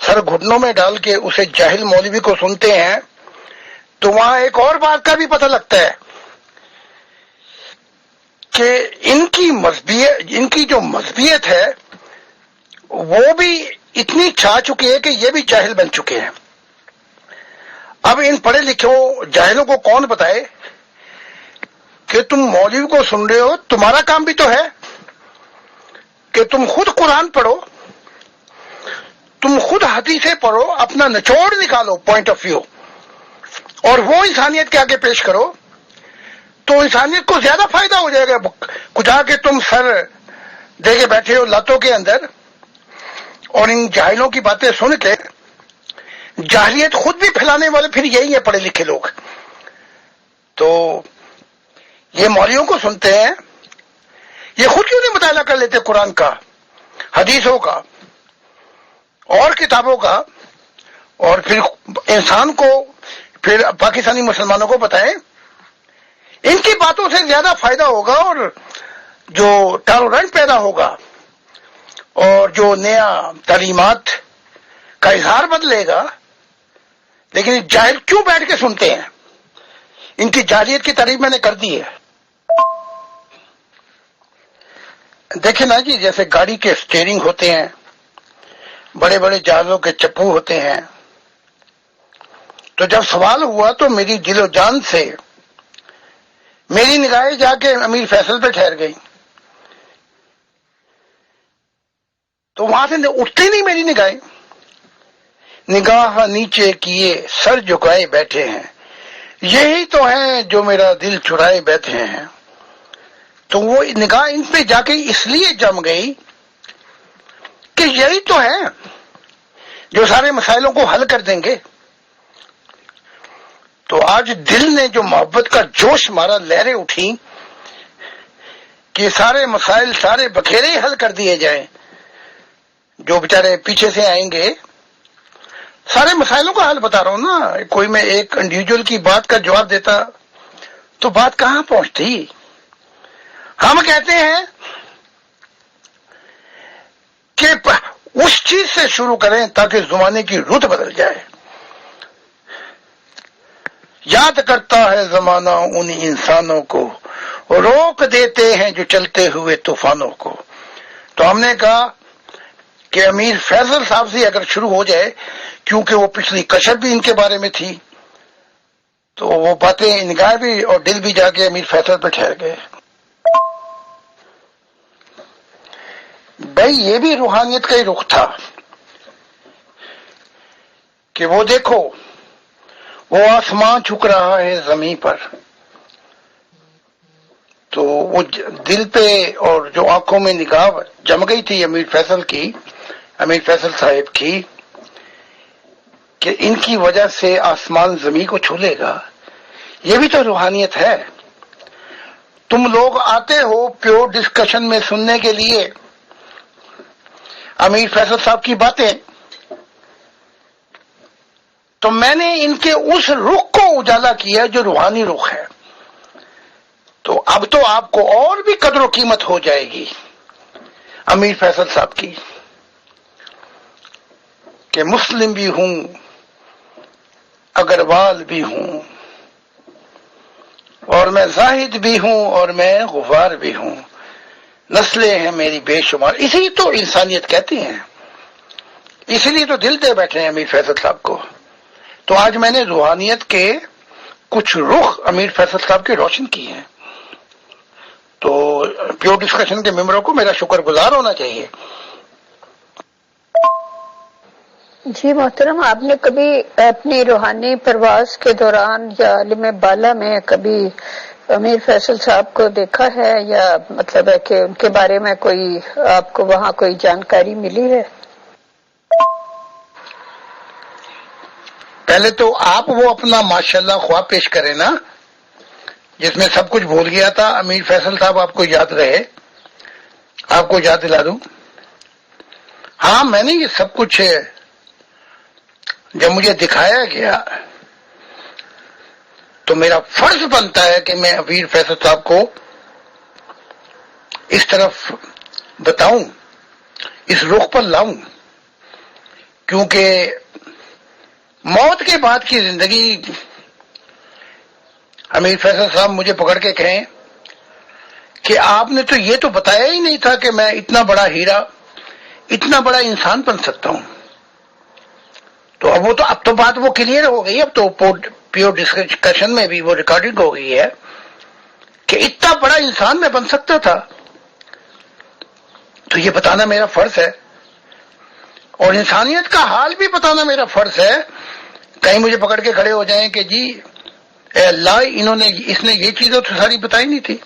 سر گھٹنوں میں ڈال کے اسے جاہل مولوی کو سنتے ہیں تو وہاں ایک اور بات کا بھی پتہ لگتا ہے کہ ان کی جو مذہبیت ہے وہ بھی اتنی چھا چکی ہے کہ یہ بھی جاہل بن چکے ہیں. اب ان پڑھے لکھوں جاہلوں کو کون بتائے کہ تم مولوی کو سن رہے ہو، تمہارا کام بھی تو ہے کہ تم خود قرآن پڑھو، تم خود حدیثیں پڑھو، اپنا نچوڑ نکالو پوائنٹ آف ویو، اور وہ انسانیت کے آگے پیش کرو تو انسانیت کو زیادہ فائدہ ہو جائے گا. کچھ آ کے تم سر دے کے بیٹھے ہو لاتوں کے اندر اور ان جاہلوں کی باتیں سن کے. جاہلیت خود بھی پھیلانے والے پھر یہی ہیں پڑھے لکھے لوگ. تو یہ مولویوں کو سنتے ہیں، یہ خود کیوں نہیں مطالعہ کر لیتے قرآن کا، حدیثوں کا اور کتابوں کا، اور پھر انسان کو، پھر پاکستانی مسلمانوں کو بتائیں. ان کی باتوں سے زیادہ فائدہ ہوگا اور جو ٹالرنٹ پیدا ہوگا اور جو نیا تعلیمات کا اظہار بدلے گا. لیکن جاہل کیوں بیٹھ کے سنتے ہیں؟ ان کی جاہلیت کی تعریف میں نے کر دی ہے. دیکھیں نا جی، جیسے گاڑی کے سٹیئرنگ ہوتے ہیں، بڑے بڑے جہازوں کے چپو ہوتے ہیں. تو جب سوال ہوا تو میری دل و جان سے میری نگاہیں جا کے امیر فیصل پہ ٹھہر گئی. تو وہاں سے اٹھتے نہیں میری نگاہیں. نگاہ نیچے کیے سر جھکائے بیٹھے ہیں، یہی تو ہیں جو میرا دل چرائے بیٹھے ہیں. تو وہ نگاہ ان پہ جا کے اس لیے جم گئی کہ یہی تو ہیں جو سارے مسائلوں کو حل کر دیں گے. تو آج دل نے جو محبت کا جوش مارا، لہریں اٹھی کہ سارے مسائل سارے بکھیرے ہی حل کر دیے جائیں. جو بیچارے پیچھے سے آئیں گے، سارے مسائلوں کا حل بتا رہا ہوں نا. کوئی میں ایک انڈیویجول کی بات کا جواب دیتا تو بات کہاں پہنچتی. ہم کہتے ہیں کہ اس چیز سے شروع کریں تاکہ زمانے کی رت بدل جائے. یاد کرتا ہے زمانہ ان انسانوں کو، روک دیتے ہیں جو چلتے ہوئے طوفانوں کو. تو ہم نے کہا کہ امیر فیصل صاحب سے اگر شروع ہو جائے، کیونکہ وہ پچھلی کشف بھی ان کے بارے میں تھی، تو وہ باتیں نگاہ بھی اور دل بھی جا کے امیر فیصل پہ ٹھہر گئے. بھائی یہ بھی روحانیت کا ہی رخ تھا کہ وہ دیکھو وہ آسمان جھک رہا ہے زمین پر، تو وہ دل پہ اور جو آنکھوں میں نگاہ جم گئی تھی امیر فیصل صاحب کی کہ ان کی وجہ سے آسمان زمین کو چھو لے گا. یہ بھی تو روحانیت ہے. تم لوگ آتے ہو پیور ڈسکشن میں سننے کے لیے امیر فیصل صاحب کی باتیں، تو میں نے ان کے اس رخ کو اجالا کیا جو روحانی رخ ہے. تو اب تو آپ کو اور بھی قدر و قیمت ہو جائے گی امیر فیصل صاحب کی کہ مسلم بھی ہوں، اگروال بھی ہوں، اور میں زاہد بھی ہوں، اور میں غفار بھی ہوں، نسلیں ہیں میری بے شمار. اسی تو انسانیت کہتے ہیں، اسی لیے تو دل دے بیٹھے ہیں امیر فیصل صاحب کو. تو آج میں نے روحانیت کے کچھ رخ امیر فیصل صاحب کے روشن کیے ہیں. تو پیور ڈسکشن کے ممبروں کو میرا شکر گزار ہونا چاہیے. جی محترم، آپ نے کبھی اپنی روحانی پرواز کے دوران یا عالم بالا میں کبھی امیر فیصل صاحب کو دیکھا ہے، یا مطلب ہے کہ ان کے بارے میں کوئی آپ کو وہاں کوئی جانکاری ملی ہے؟ پہلے تو آپ وہ اپنا ماشاءاللہ خواب پیش کریں نا، جس میں سب کچھ بھول گیا تھا. امیر فیصل صاحب آپ کو یاد رہے، آپ کو یاد دلا دوں. ہاں میں نے یہ سب کچھ جب مجھے دکھایا گیا تو میرا فرض بنتا ہے کہ میں امیر فیصل صاحب کو اس طرف بتاؤں، اس رخ پر لاؤں، کیونکہ موت کے بعد کی زندگی امیر فیصل صاحب مجھے پکڑ کے کہیں کہ آپ نے تو یہ تو بتایا ہی نہیں تھا کہ میں اتنا بڑا ہیرا، اتنا بڑا انسان بن سکتا ہوں. تو اب تو بات وہ کلیئر ہو گئی. اب تو پیور ڈسکشن میں بھی وہ ریکارڈنگ ہو گئی ہے کہ اتنا بڑا انسان میں بن سکتا تھا. تو یہ بتانا میرا فرض ہے، اور انسانیت کا حال بھی بتانا میرا فرض ہے. کہیں مجھے پکڑ کے کھڑے ہو جائیں کہ جی اے اللہ اس نے یہ چیزیں تو ساری بتائی نہیں تھی،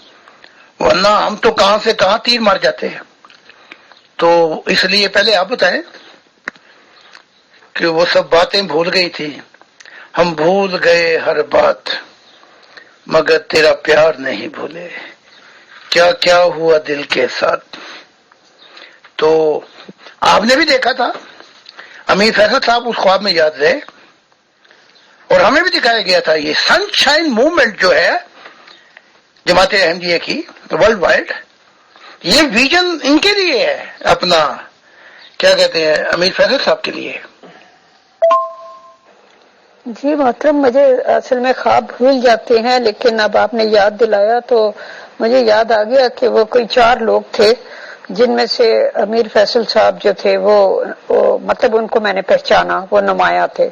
ورنہ ہم تو کہاں سے کہاں تیر مار جاتے ہیں. تو اس لیے پہلے آپ بتائیں کہ وہ سب باتیں بھول گئی تھی. ہم بھول گئے ہر بات مگر تیرا پیار نہیں بھولے، کیا کیا ہوا دل کے ساتھ. تو آپ نے بھی دیکھا تھا امیر فیصل صاحب اس خواب میں یاد رہے، اور ہمیں بھی دکھایا گیا تھا. یہ سن شائن موومنٹ جو ہے جماعت احمدیہ کی ورلڈ وائڈ، یہ ویژن ان کے لیے ہے، اپنا کیا کہتے ہیں امیر فیصل صاحب کے لیے. جی محترم، مجھے اصل میں خواب بھول جاتے ہیں، لیکن اب آپ نے یاد دلایا تو مجھے یاد آ گیا کہ وہ کوئی 4 لوگ تھے جن میں سے امیر فیصل صاحب جو تھے وہ مطلب ان کو میں نے پہچانا، وہ نمایاں تھے.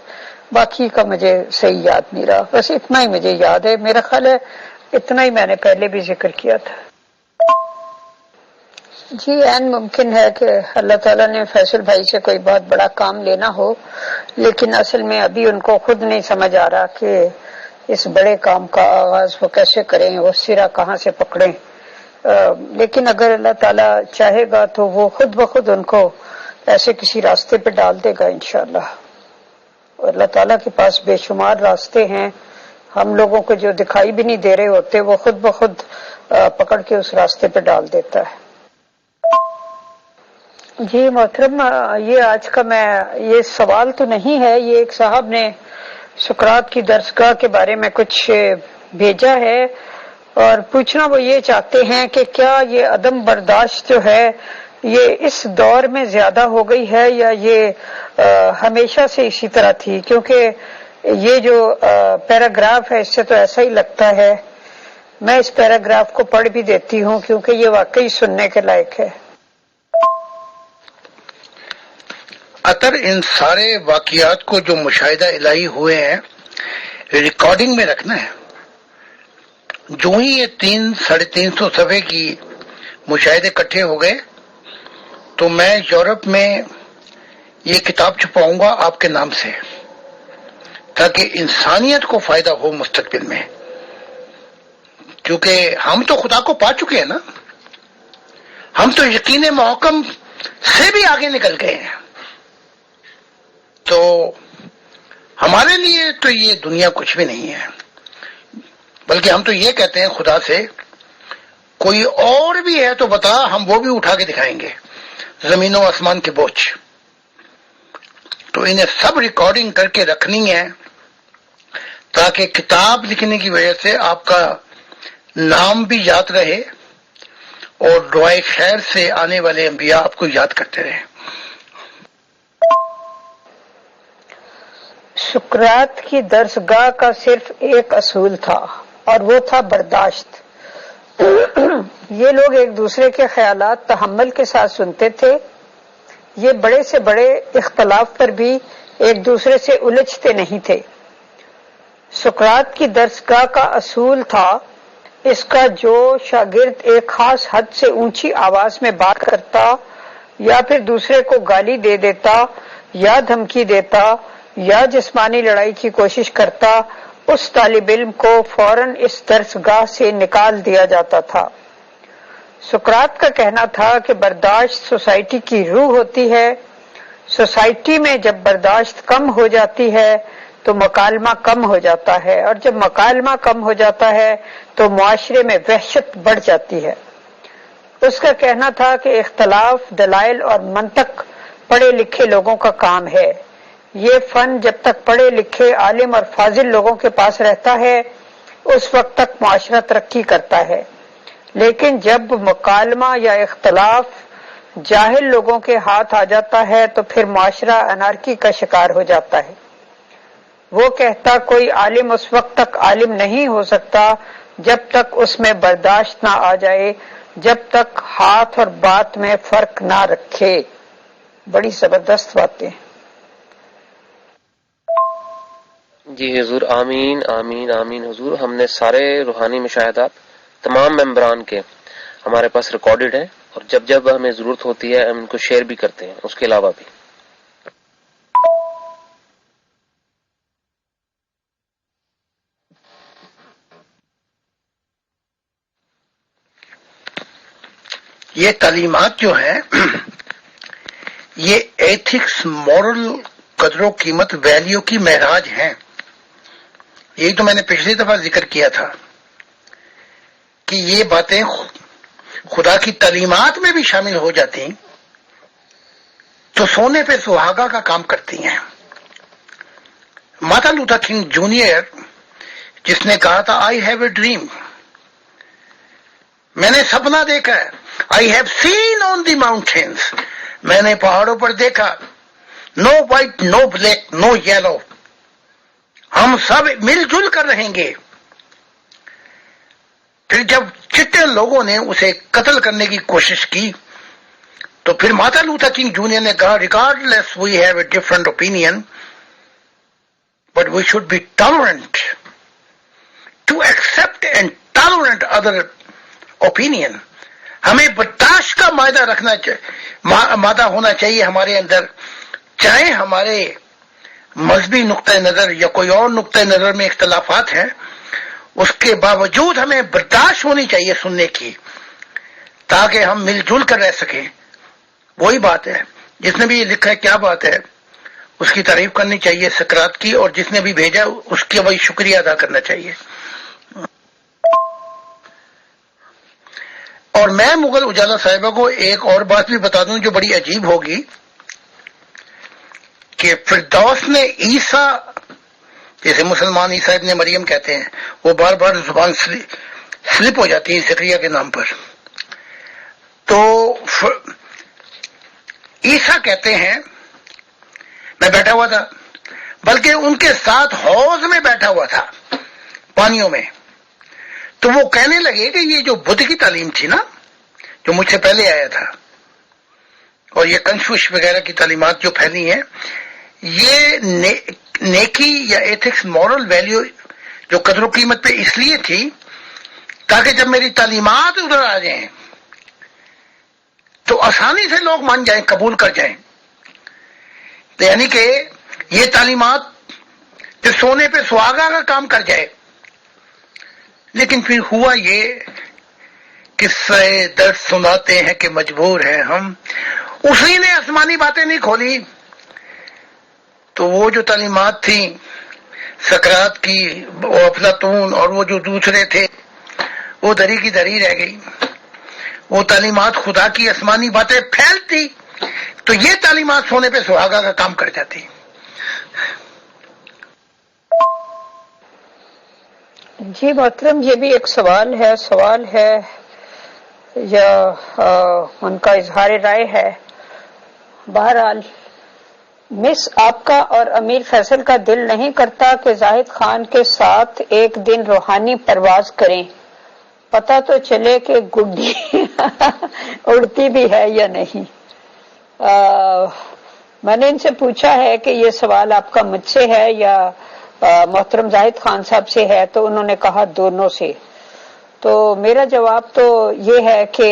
باقی کا مجھے صحیح یاد نہیں رہا، بس اتنا ہی مجھے یاد ہے. میرا خیال ہے اتنا ہی میں نے پہلے بھی ذکر کیا تھا. جی عین ممکن ہے کہ اللہ تعالیٰ نے فیصل بھائی سے کوئی بہت بڑا کام لینا ہو، لیکن اصل میں ابھی ان کو خود نہیں سمجھ آ رہا کہ اس بڑے کام کا آغاز وہ کیسے کریں، وہ سرا کہاں سے پکڑیں. لیکن اگر اللہ تعالیٰ چاہے گا تو وہ خود بخود ان کو ایسے کسی راستے پہ ڈال دے گا انشاءاللہ. اور اللہ تعالیٰ کے پاس بے شمار راستے ہیں، ہم لوگوں کو جو دکھائی بھی نہیں دے رہے ہوتے وہ خود بخود پکڑ کے اس راستے پہ ڈال دیتا ہے. جی محترم، یہ آج کا یہ سوال تو نہیں ہے، یہ ایک صاحب نے سقراط کی درسگاہ کے بارے میں کچھ بھیجا ہے، اور پوچھنا وہ یہ چاہتے ہیں کہ کیا یہ عدم برداشت جو ہے یہ اس دور میں زیادہ ہو گئی ہے یا یہ ہمیشہ سے اسی طرح تھی، کیونکہ یہ جو پیراگراف ہے اس سے تو ایسا ہی لگتا ہے میں اس پیراگراف کو پڑھ بھی دیتی ہوں کیونکہ یہ واقعی سننے کے لائق ہے. اطہر ان سارے واقعات کو جو مشاہدہ الہی ہوئے ہیں ریکارڈنگ میں رکھنا ہے. جو ہی یہ 300-350 صفحے کی مشاہدے اکٹھے ہو گئے تو میں یورپ میں یہ کتاب چھپاؤں گا آپ کے نام سے، تاکہ انسانیت کو فائدہ ہو مستقبل میں. کیونکہ ہم تو خدا کو پا چکے ہیں نا، ہم تو یقین محکم سے بھی آگے نکل گئے ہیں. تو ہمارے لیے تو یہ دنیا کچھ بھی نہیں ہے، بلکہ ہم تو یہ کہتے ہیں خدا سے کوئی اور بھی ہے تو بتا، ہم وہ بھی اٹھا کے دکھائیں گے زمین و آسمان کے بوجھ. تو انہیں سب ریکارڈنگ کر کے رکھنی ہے تاکہ کتاب لکھنے کی وجہ سے آپ کا نام بھی یاد رہے اور دعائے خیر سے آنے والے انبیاء آپ کو یاد کرتے رہیں. سقراط کی درسگاہ کا صرف ایک اصول تھا اور وہ تھا برداشت. یہ لوگ ایک دوسرے کے خیالات تحمل کے ساتھ سنتے تھے. یہ بڑے سے بڑے اختلاف پر بھی ایک دوسرے سے الجھتے نہیں تھے. سقراط کی درسگاہ کا اصول تھا اس کا جو شاگرد ایک خاص حد سے اونچی آواز میں بات کرتا یا پھر دوسرے کو گالی دے دیتا یا دھمکی دیتا یا جسمانی لڑائی کی کوشش کرتا، اس طالب علم کو فوراً اس درسگاہ سے نکال دیا جاتا تھا. سقراط کا کہنا تھا کہ برداشت سوسائٹی کی روح ہوتی ہے. سوسائٹی میں جب برداشت کم ہو جاتی ہے تو مکالمہ کم ہو جاتا ہے، اور جب مکالمہ کم ہو جاتا ہے تو معاشرے میں وحشت بڑھ جاتی ہے. اس کا کہنا تھا کہ اختلاف دلائل اور منطق پڑھے لکھے لوگوں کا کام ہے. یہ فن جب تک پڑھے لکھے عالم اور فاضل لوگوں کے پاس رہتا ہے اس وقت تک معاشرہ ترقی کرتا ہے، لیکن جب مکالمہ یا اختلاف جاہل لوگوں کے ہاتھ آ جاتا ہے تو پھر معاشرہ انارکی کا شکار ہو جاتا ہے. وہ کہتا کوئی عالم اس وقت تک عالم نہیں ہو سکتا جب تک اس میں برداشت نہ آ جائے، جب تک ہاتھ اور بات میں فرق نہ رکھے. بڑی زبردست باتیں. جی حضور، آمین آمین آمین. حضور ہم نے سارے روحانی مشاہدات تمام ممبران کے ہمارے پاس ریکارڈڈ ہیں، اور جب جب ہمیں ضرورت ہوتی ہے ہم ان کو شیئر بھی کرتے ہیں، اس کے علاوہ بھی. یہ تعلیمات جو ہیں یہ ایتھکس، مورل قدر و قیمت، ویلیو کی معراج ہیں. یہی تو میں نے پچھلی دفعہ ذکر کیا تھا کہ یہ باتیں خدا کی تعلیمات میں بھی شامل ہو جاتی تو سونے پہ سہاگا کا کام کرتی ہیں. مارٹن لوتھر کنگ جونیئر جس نے کہا تھا آئی ہیو اے ڈریم، میں نے سپنا دیکھا ہے. I have seen on the mountains, میں نے پہاڑوں پر دیکھا. نو وائٹ، نو بلیک، نو یلو، ہم سب مل جل کر رہیں گے. پھر جب چٹے لوگوں نے اسے قتل کرنے کی کوشش کی تو پھر مارٹن لوتھر کنگ جونیئر نے کہا regardless we have a different opinion but we should be tolerant to accept and tolerant other opinion. ہمیں برداشت کا مادہ ہونا چاہیے ہمارے اندر، چاہے ہمارے مذہبی نقطۂ نظر یا کوئی اور نقطۂ نظر میں اختلافات ہیں، اس کے باوجود ہمیں برداشت ہونی چاہیے سننے کی، تاکہ ہم مل جل کر رہ سکیں. وہی بات ہے، جس نے بھی یہ لکھا ہے کیا بات ہے، اس کی تعریف کرنی چاہیے سقراط کی، اور جس نے بھی بھیجا اس کی وہی شکریہ ادا کرنا چاہیے. اور میں مغل اجالا صاحبہ کو ایک اور بات بھی بتا دوں جو بڑی عجیب ہوگی کہ فردوس نے عیسیٰ، جیسے مسلمان عیسیٰ ابن مریم کہتے ہیں، وہ بار بار زبان سلپ ہو جاتی ہے زکریا کے نام پر. تو عیسیٰ کہتے ہیں میں بیٹھا ہوا تھا، بلکہ ان کے ساتھ حوض میں بیٹھا ہوا تھا پانیوں میں. تو وہ کہنے لگے کہ یہ جو بدھ کی تعلیم تھی نا، جو مجھ سے پہلے آیا تھا، اور یہ کنفوش وغیرہ کی تعلیمات جو پھیلی ہیں، یہ نیکی یا ایتھکس، مورل ویلیو جو قدر و قیمت پہ اس لیے تھی تاکہ جب میری تعلیمات ادھر آ جائیں تو آسانی سے لوگ مان جائیں، قبول کر جائیں. یعنی کہ یہ تعلیمات جو سونے پہ سہاگا کا کام کر جائے. لیکن پھر ہوا یہ قصے درد سناتے ہیں کہ مجبور ہیں ہم. اسی نے آسمانی باتیں نہیں کھولی تو وہ جو تعلیمات تھیں سقراط کی، افلاطون اور وہ جو دوسرے تھے، وہ دری کی دری رہ گئی. وہ تعلیمات خدا کی آسمانی باتیں پھیلتی تو یہ تعلیمات سونے پہ سہاگا کا کام کر جاتی. جی محترم، یہ بھی ایک سوال ہے یا ان کا اظہار رائے ہے. بہرحال مس آپ کا اور امیر فیصل کا دل نہیں کرتا کہ زاہد خان کے ساتھ ایک دن روحانی پرواز کریں، پتہ تو چلے کہ گڈی اڑتی بھی ہے یا نہیں. میں نے ان سے پوچھا ہے کہ یہ سوال آپ کا مجھ سے ہے یا محترم زاہد خان صاحب سے ہے، تو انہوں نے کہا دونوں سے. تو میرا جواب تو یہ ہے کہ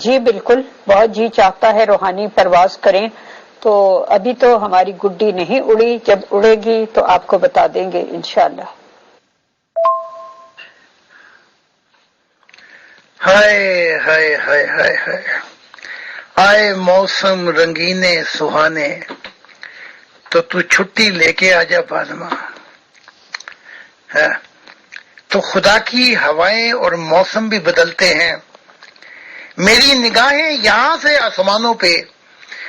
جی بالکل، بہت جی چاہتا ہے روحانی پرواز کریں. تو ابھی تو ہماری گڈی نہیں اڑی، جب اڑے گی تو آپ کو بتا دیں گے انشاءاللہ. ہائے ہائے ہائے ہائے ہائے، آئے موسم رنگینے سہانے تو چھٹی لے کے آ جا بادما. تو خدا کی ہوائیں اور موسم بھی بدلتے ہیں. میری نگاہیں یہاں سے آسمانوں پہ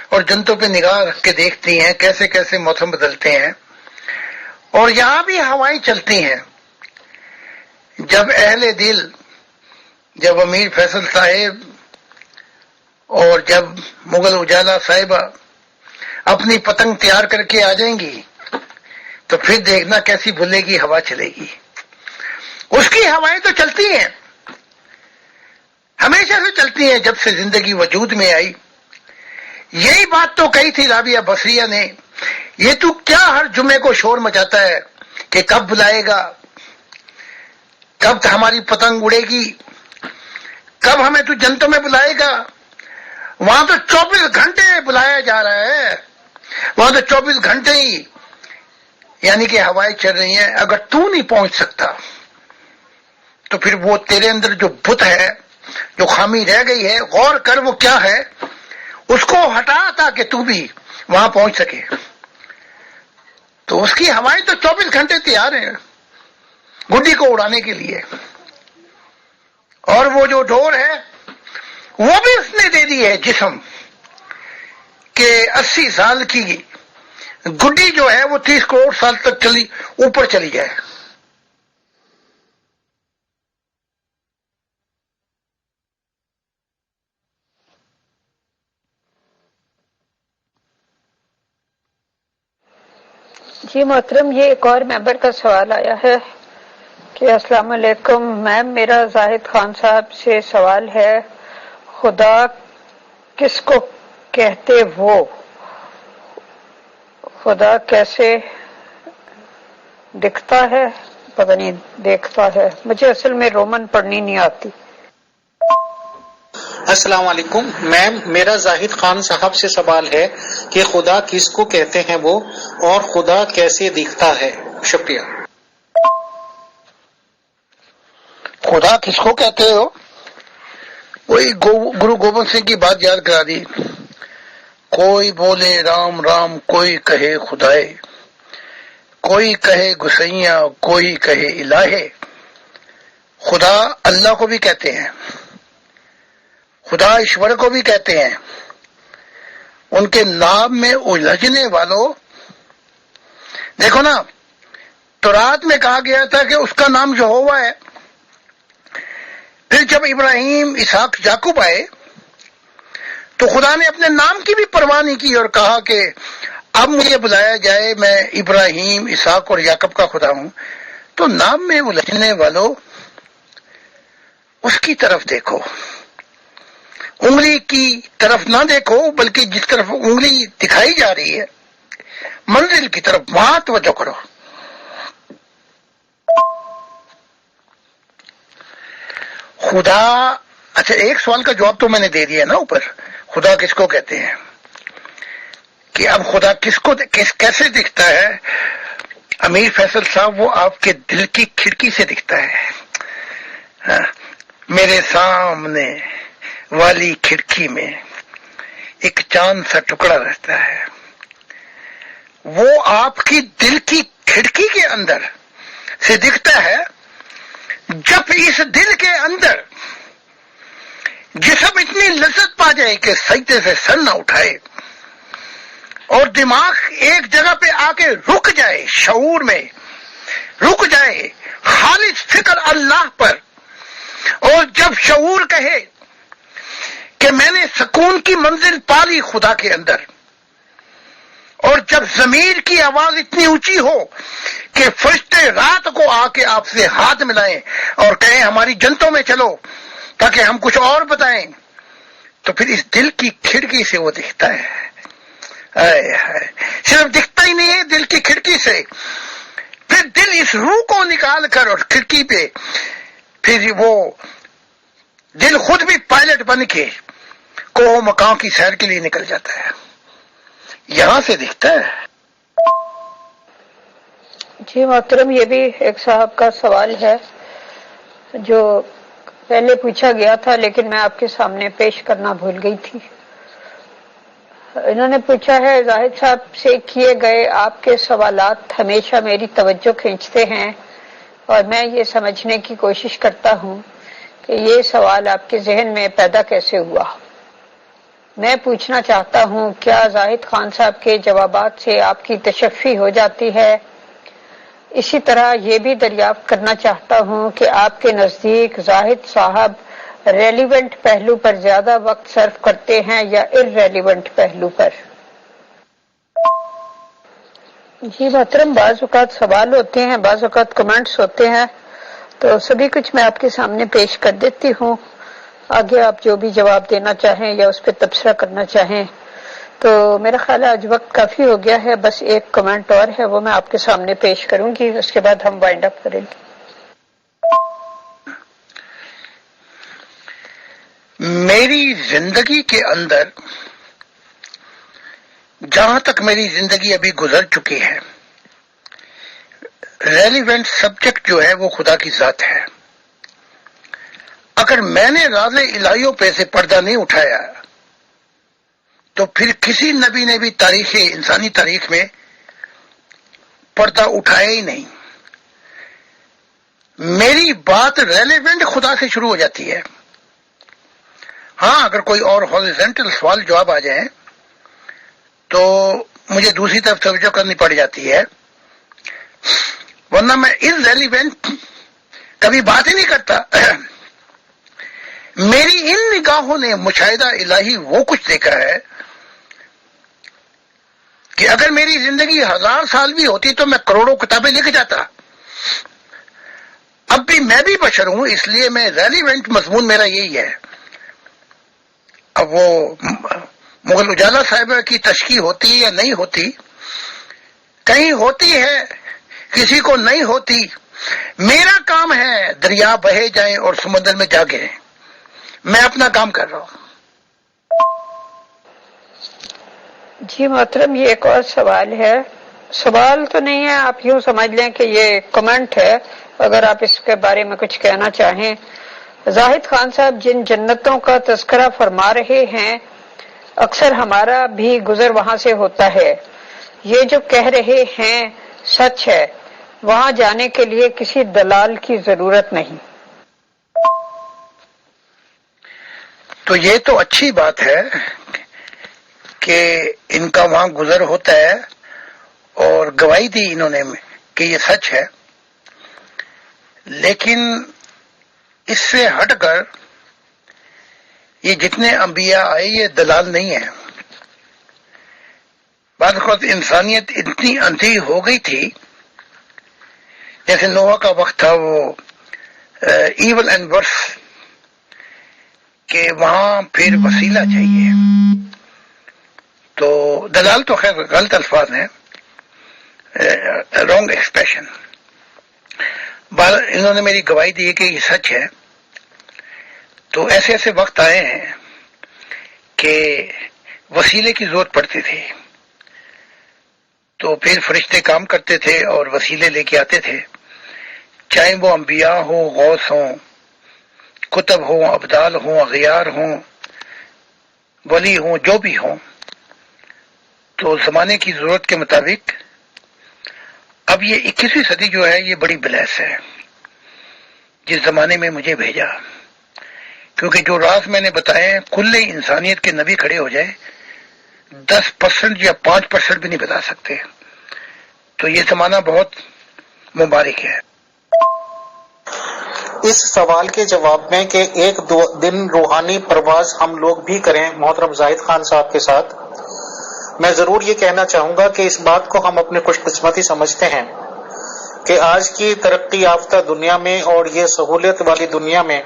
اور جنتوں پہ نگاہ رکھ کے دیکھتی ہیں کیسے کیسے موسم بدلتے ہیں، اور یہاں بھی ہوائیں چلتی ہیں. جب اہل دل، جب امیر فیصل صاحب اور جب مغل اجالا صاحبہ اپنی پتنگ تیار کر کے آ جائیں گی تو پھر دیکھنا کیسی بھولے گی ہوا چلے گی. اس کی ہوائیں تو چلتی ہیں، ہمیشہ سے چلتی ہیں جب سے زندگی وجود میں آئی. یہی بات تو کہی تھی رابعہ بصریہ نے، یہ تو کیا ہر جمعے کو شور مچاتا ہے کہ کب بلائے گا، کب ہماری پتنگ اڑے گی، کب ہمیں تو جنتوں میں بلائے گا. وہاں تو 24 گھنٹے بلایا جا رہا ہے، وہاں تو 24 گھنٹے ہی یعنی کہ ہوائیں چل رہی ہیں. اگر تو نہیں پہنچ سکتا تو پھر وہ تیرے اندر جو بت ہے، جو خامی رہ گئی ہے، غور کر وہ کیا ہے، اس کو ہٹا تاکہ تو بھی وہاں پہنچ سکے. تو اس کی ہوائیں تو 24 گھنٹے تیار ہیں گڈی کو اڑانے کے لیے. اور وہ جو ڈور ہے وہ بھی اس نے دے دی ہے جسم کہ 80 سال کی گڈی جو ہے وہ 30 کروڑ سال تک اوپر چلی جائے. جی محترم، یہ ایک اور ممبر کا سوال آیا ہے کہ السلام علیکم میم، میرا زاہد خان صاحب سے سوال ہے، خدا کس کو کہتے وہ، خدا کیسے دکھتا ہے، پتہ نہیں دیکھتا ہے، مجھے اصل میں رومن پڑھنی نہیں آتی. السلام علیکم میم، میرا زاہد خان صاحب سے سوال ہے کہ خدا کس کو کہتے ہیں وہ اور خدا کیسے دکھتا ہے. شکریہ. خدا کس کو کہتے ہو؟ وہی گرو گوبند سنگھ کی بات یاد کرا دی، کوئی بولے رام رام، کوئی کہے خدائے، کوئی کہے گسیاں، کوئی کہے الہے. خدا اللہ کو بھی کہتے ہیں، خدا ایشور کو بھی کہتے ہیں. ان کے نام میں الجھنے والوں، دیکھو نا، تورات میں کہا گیا تھا کہ اس کا نام یہوہ ہے. پھر جب ابراہیم، اسحاق، یعقوب آئے تو خدا نے اپنے نام کی بھی پرواہ نہیں کی اور کہا کہ اب مجھے بلایا جائے، میں ابراہیم، اسحاق اور یعقوب کا خدا ہوں. تو نام میں الجھنے والوں، اس کی طرف دیکھو، انگلی کی طرف نہ دیکھو، بلکہ جس طرف انگلی دکھائی جا رہی ہے منزل کی طرف، وہاں توجہ کرو۔ خدا، اچھا ایک سوال کا جواب تو میں نے دے دیا نا اوپر، خدا کس کو کہتے ہیں، کہ اب خدا کیسے دکھتا ہے؟ امیر فیصل صاحب، وہ آپ کے دل کی کھڑکی سے دکھتا ہے۔ میرے سامنے والی کھڑکی میں ایک چاند سا ٹکڑا رہتا ہے، وہ آپ کی دل کی کھڑکی کے اندر سے دکھتا ہے۔ جب اس دل کے اندر جسم اتنی لذت پا جائے کہ سجدے سے سر نہ اٹھائے اور دماغ ایک جگہ پہ آ کے رک جائے، شعور میں رک جائے، خالص فکر اللہ پر، اور جب شعور کہے کہ میں نے سکون کی منزل پالی خدا کے اندر، اور جب ضمیر کی آواز اتنی اونچی ہو کہ فرشتے رات کو آ کے آپ سے ہاتھ ملائیں اور کہیں ہماری جنتوں میں چلو تاکہ ہم کچھ اور بتائیں، تو پھر اس دل کی کھڑکی سے وہ دکھتا ہے۔ صرف دکھتا ہی نہیں ہے دل کی کھڑکی سے، پھر دل اس روح کو نکال کر اور کھڑکی پہ پھر وہ دل خود بھی پائلٹ بن کے کوہ مقام کی سیر کے لیے نکل جاتا ہے، یہاں سے دکھتا ہے۔ جی محترم، یہ بھی ایک صاحب کا سوال ہے جو پہلے پوچھا گیا تھا لیکن میں آپ کے سامنے پیش کرنا بھول گئی تھی۔ انہوں نے پوچھا ہے، زاہد صاحب سے کیے گئے آپ کے سوالات ہمیشہ میری توجہ کھینچتے ہیں اور میں یہ سمجھنے کی کوشش کرتا ہوں کہ یہ سوال آپ کے ذہن میں پیدا کیسے ہوا۔ میں پوچھنا چاہتا ہوں، کیا زاہد خان صاحب کے جوابات سے آپ کی تشفی ہو جاتی ہے؟ اسی طرح یہ بھی دریافت کرنا چاہتا ہوں کہ آپ کے نزدیک زاہد صاحب ریلیونٹ پہلو پر زیادہ وقت صرف کرتے ہیں یا ارریلیونٹ پہلو پر؟ جی محترم، بعض اوقات سوال ہوتے ہیں، بعض اوقات کمنٹس ہوتے ہیں، تو سبھی کچھ میں آپ کے سامنے پیش کر دیتی ہوں۔ آگے آپ جو بھی جواب دینا چاہیں یا اس پہ تبصرہ کرنا چاہیں، تو میرا خیال ہے آج وقت کافی ہو گیا ہے، بس ایک کمنٹ اور ہے، وہ میں آپ کے سامنے پیش کروں گی، اس کے بعد ہم وائنڈ اپ کریں گے۔ میری زندگی کے اندر، جہاں تک میری زندگی ابھی گزر چکی ہے، ریلیونٹ سبجیکٹ جو ہے وہ خدا کی ذات ہے۔ اگر میں نے راز الہیوں پہ سے پردہ نہیں اٹھایا تو پھر کسی نبی نے بھی انسانی تاریخ میں پردہ اٹھایا ہی نہیں۔ میری بات ریلیونٹ خدا سے شروع ہو جاتی ہے۔ ہاں، اگر کوئی اور ہاریزونٹل سوال جواب آ جائیں تو مجھے دوسری طرف توجہ کرنی پڑ جاتی ہے، ورنہ میں ارریلیونٹ کبھی بات ہی نہیں کرتا۔ میری ان نگاہوں نے مشاہدہ الہی وہ کچھ دیکھا ہے کہ اگر میری زندگی 1000 سال بھی ہوتی تو میں کروڑوں کتابیں لکھ جاتا۔ اب بھی میں بھی بشر ہوں، اس لیے میں ریلیونٹ مضمون میرا یہی ہے۔ اب وہ مغل اجالا صاحبہ کی تشکیل ہوتی ہے یا نہیں ہوتی، کہیں ہوتی ہے، کسی کو نہیں ہوتی۔ میرا کام ہے دریا بہے جائیں اور سمندر میں جا گریں، میں اپنا کام کر رہا ہوں۔ جی محترم، یہ ایک اور سوال ہے، سوال تو نہیں ہے، آپ یوں سمجھ لیں کہ یہ کمنٹ ہے، اگر آپ اس کے بارے میں کچھ کہنا چاہیں۔ زاہد خان صاحب جن جنتوں کا تذکرہ فرما رہے ہیں، اکثر ہمارا بھی گزر وہاں سے ہوتا ہے، یہ جو کہہ رہے ہیں سچ ہے، وہاں جانے کے لیے کسی دلال کی ضرورت نہیں۔ تو یہ تو اچھی بات ہے کہ ان کا وہاں گزر ہوتا ہے اور گواہی دی انہوں نے کہ یہ سچ ہے، لیکن اس سے ہٹ کر یہ جتنے انبیاء آئے یہ دلال نہیں ہے۔ بعض اوقات انسانیت اتنی اندھی ہو گئی تھی، جیسے نوح کا وقت تھا، وہ ایول اینڈ ورس کہ وہاں پھر وسیلہ چاہیے. تو دلال تو خیر غلط الفاظ ہیں، رانگ ایکسپریشن. انہوں نے میری گواہی دی کہ یہ سچ ہے. تو ایسے ایسے وقت آئے ہیں کہ وسیلے کی ضرورت پڑتی تھی، تو پھر فرشتے کام کرتے تھے اور وسیلے لے کے آتے تھے، چاہے وہ انبیاء ہوں، غوث ہوں، کتب ہوں، ابدال ہوں، اغیار ہوں، ولی ہوں، جو بھی ہوں. تو زمانے کی ضرورت کے مطابق اب یہ 21ویں صدی جو ہے یہ بڑی بلیس ہے جس زمانے میں مجھے بھیجا، کیونکہ جو راز میں نے بتائے کل انسانیت کے نبی کھڑے ہو جائے 10% یا 5% بھی نہیں بتا سکتے. تو یہ زمانہ بہت مبارک ہے. اس سوال کے جواب میں کہ ایک دو دن روحانی پرواز ہم لوگ بھی کریں محترم زاہد خان صاحب کے ساتھ، میں ضرور یہ کہنا چاہوں گا کہ اس بات کو ہم اپنی خوش قسمتی سمجھتے ہیں کہ آج کی ترقی یافتہ دنیا میں اور یہ سہولت والی دنیا میں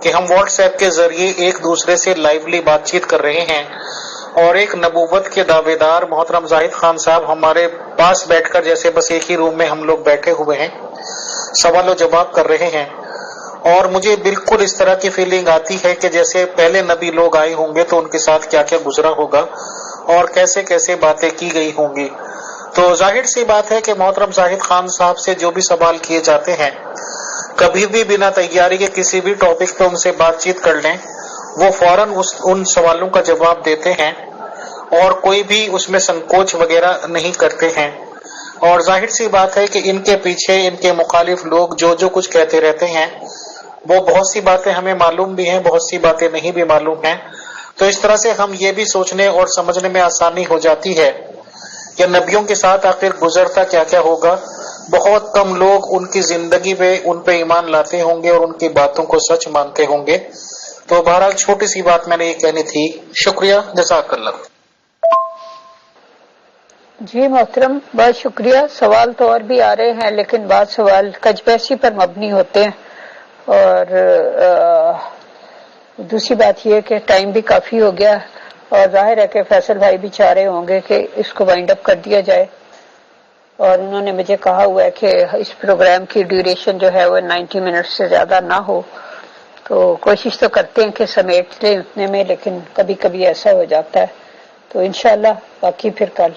کہ ہم واٹس ایپ کے ذریعے ایک دوسرے سے لائیولی بات چیت کر رہے ہیں، اور ایک نبوت کے دعوے دار محترم زاہد خان صاحب ہمارے پاس بیٹھ کر جیسے بس ایک ہی روم میں ہم لوگ بیٹھے ہوئے ہیں سوال و جواب کر رہے ہیں. اور مجھے بالکل اس طرح کی فیلنگ آتی ہے کہ جیسے پہلے نبی لوگ آئے ہوں گے تو ان کے ساتھ کیا کیا گزرا ہوگا اور کیسے کیسے باتیں کی گئی ہوں گی. تو ظاہر سی بات ہے کہ محترم زاہد خان صاحب سے جو بھی سوال کیے جاتے ہیں کبھی بھی بنا تیاری کے کسی بھی ٹاپک پہ ان سے بات چیت کر لیں، وہ فوراً ان سوالوں کا جواب دیتے ہیں اور کوئی بھی اس میں سنکوچ وغیرہ نہیں کرتے ہیں. اور ظاہر سی بات ہے کہ ان کے پیچھے ان کے مخالف لوگ جو کچھ کہتے رہتے ہیں وہ بہت سی باتیں ہمیں معلوم بھی ہیں، بہت سی باتیں نہیں بھی معلوم ہیں. تو اس طرح سے ہم یہ بھی سوچنے اور سمجھنے میں آسانی ہو جاتی ہے کہ نبیوں کے ساتھ آخر گزرتا کیا کیا ہوگا. بہت کم لوگ ان کی زندگی پہ ان پہ ایمان لاتے ہوں گے اور ان کی باتوں کو سچ مانتے ہوں گے. تو بہرحال چھوٹی سی بات میں نے یہ کہنی تھی. شکریہ، جزاک اللہ. جی محترم، بہت شکریہ. سوال تو اور بھی آ رہے ہیں لیکن بعض سوال کجبیسی پر مبنی ہوتے ہیں، اور دوسری بات یہ کہ ٹائم بھی کافی ہو گیا اور ظاہر ہے کہ فیصل بھائی بھی چاہ رہے ہوں گے کہ اس کو وائنڈ اپ کر دیا جائے، اور انہوں نے مجھے کہا ہوا ہے کہ اس پروگرام کی ڈیوریشن جو ہے وہ 90 منٹ سے زیادہ نہ ہو. تو کوشش تو کرتے ہیں کہ سمیٹ لیں اتنے میں، لیکن کبھی کبھی ایسا ہو جاتا ہے. تو انشاءاللہ باقی پھر کل.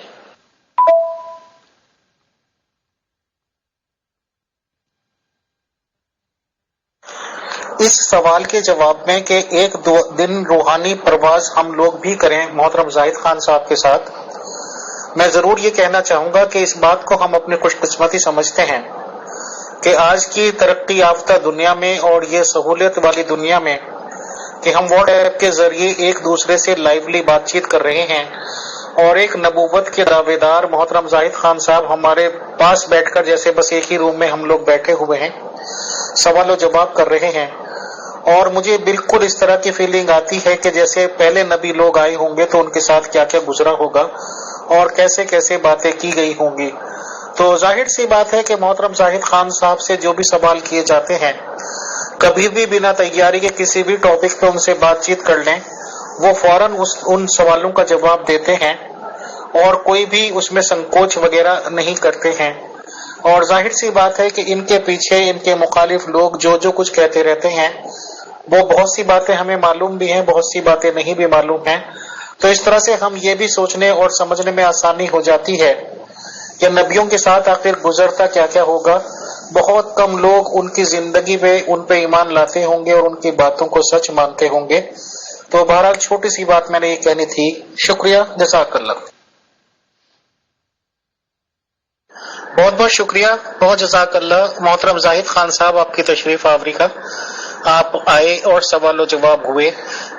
اس سوال کے جواب میں کہ ایک دو دن روحانی پرواز ہم لوگ بھی کریں محترم زاہد خان صاحب کے ساتھ، میں ضرور یہ کہنا چاہوں گا کہ اس بات کو ہم اپنی خوش قسمتی سمجھتے ہیں کہ آج کی ترقی یافتہ دنیا میں اور یہ سہولت والی دنیا میں کہ ہم واٹس ایپ کے ذریعے ایک دوسرے سے لائیولی بات چیت کر رہے ہیں، اور ایک نبوت کے دعوے دار محترم زاہد خان صاحب ہمارے پاس بیٹھ کر جیسے بس ایک ہی روم میں ہم لوگ بیٹھے ہوئے ہیں سوال و جواب کر رہے ہیں. اور مجھے بالکل اس طرح کی فیلنگ آتی ہے کہ جیسے پہلے نبی لوگ آئے ہوں گے تو ان کے ساتھ کیا کیا گزرا ہوگا اور کیسے کیسے باتیں کی گئی ہوں گی. تو ظاہر سی بات ہے کہ محترم زاہد خان صاحب سے جو بھی سوال کیے جاتے ہیں کبھی بھی بنا تیاری کے کسی بھی ٹاپک پہ ان سے بات چیت کر لیں، وہ فوراً ان سوالوں کا جواب دیتے ہیں اور کوئی بھی اس میں سنکوچ وغیرہ نہیں کرتے ہیں. اور ظاہر سی بات ہے کہ ان کے پیچھے ان کے مخالف لوگ جو کچھ کہتے رہتے ہیں وہ بہت سی باتیں ہمیں معلوم بھی ہیں، بہت سی باتیں نہیں بھی معلوم ہیں. تو اس طرح سے ہم یہ بھی سوچنے اور سمجھنے میں آسانی ہو جاتی ہے کہ نبیوں کے ساتھ آخر گزرتا کیا کیا ہوگا. بہت کم لوگ ان کی زندگی پہ ان پہ ایمان لاتے ہوں گے اور ان کی باتوں کو سچ مانتے ہوں گے. تو بہرحال چھوٹی سی بات میں نے یہ کہنی تھی. شکریہ، جزاک اللہ. بہت بہت شکریہ، بہت جزاک اللہ محترم زاہد خان صاحب آپ کی تشریف آوری کا. آپ آئے اور سوال و جواب ہوئے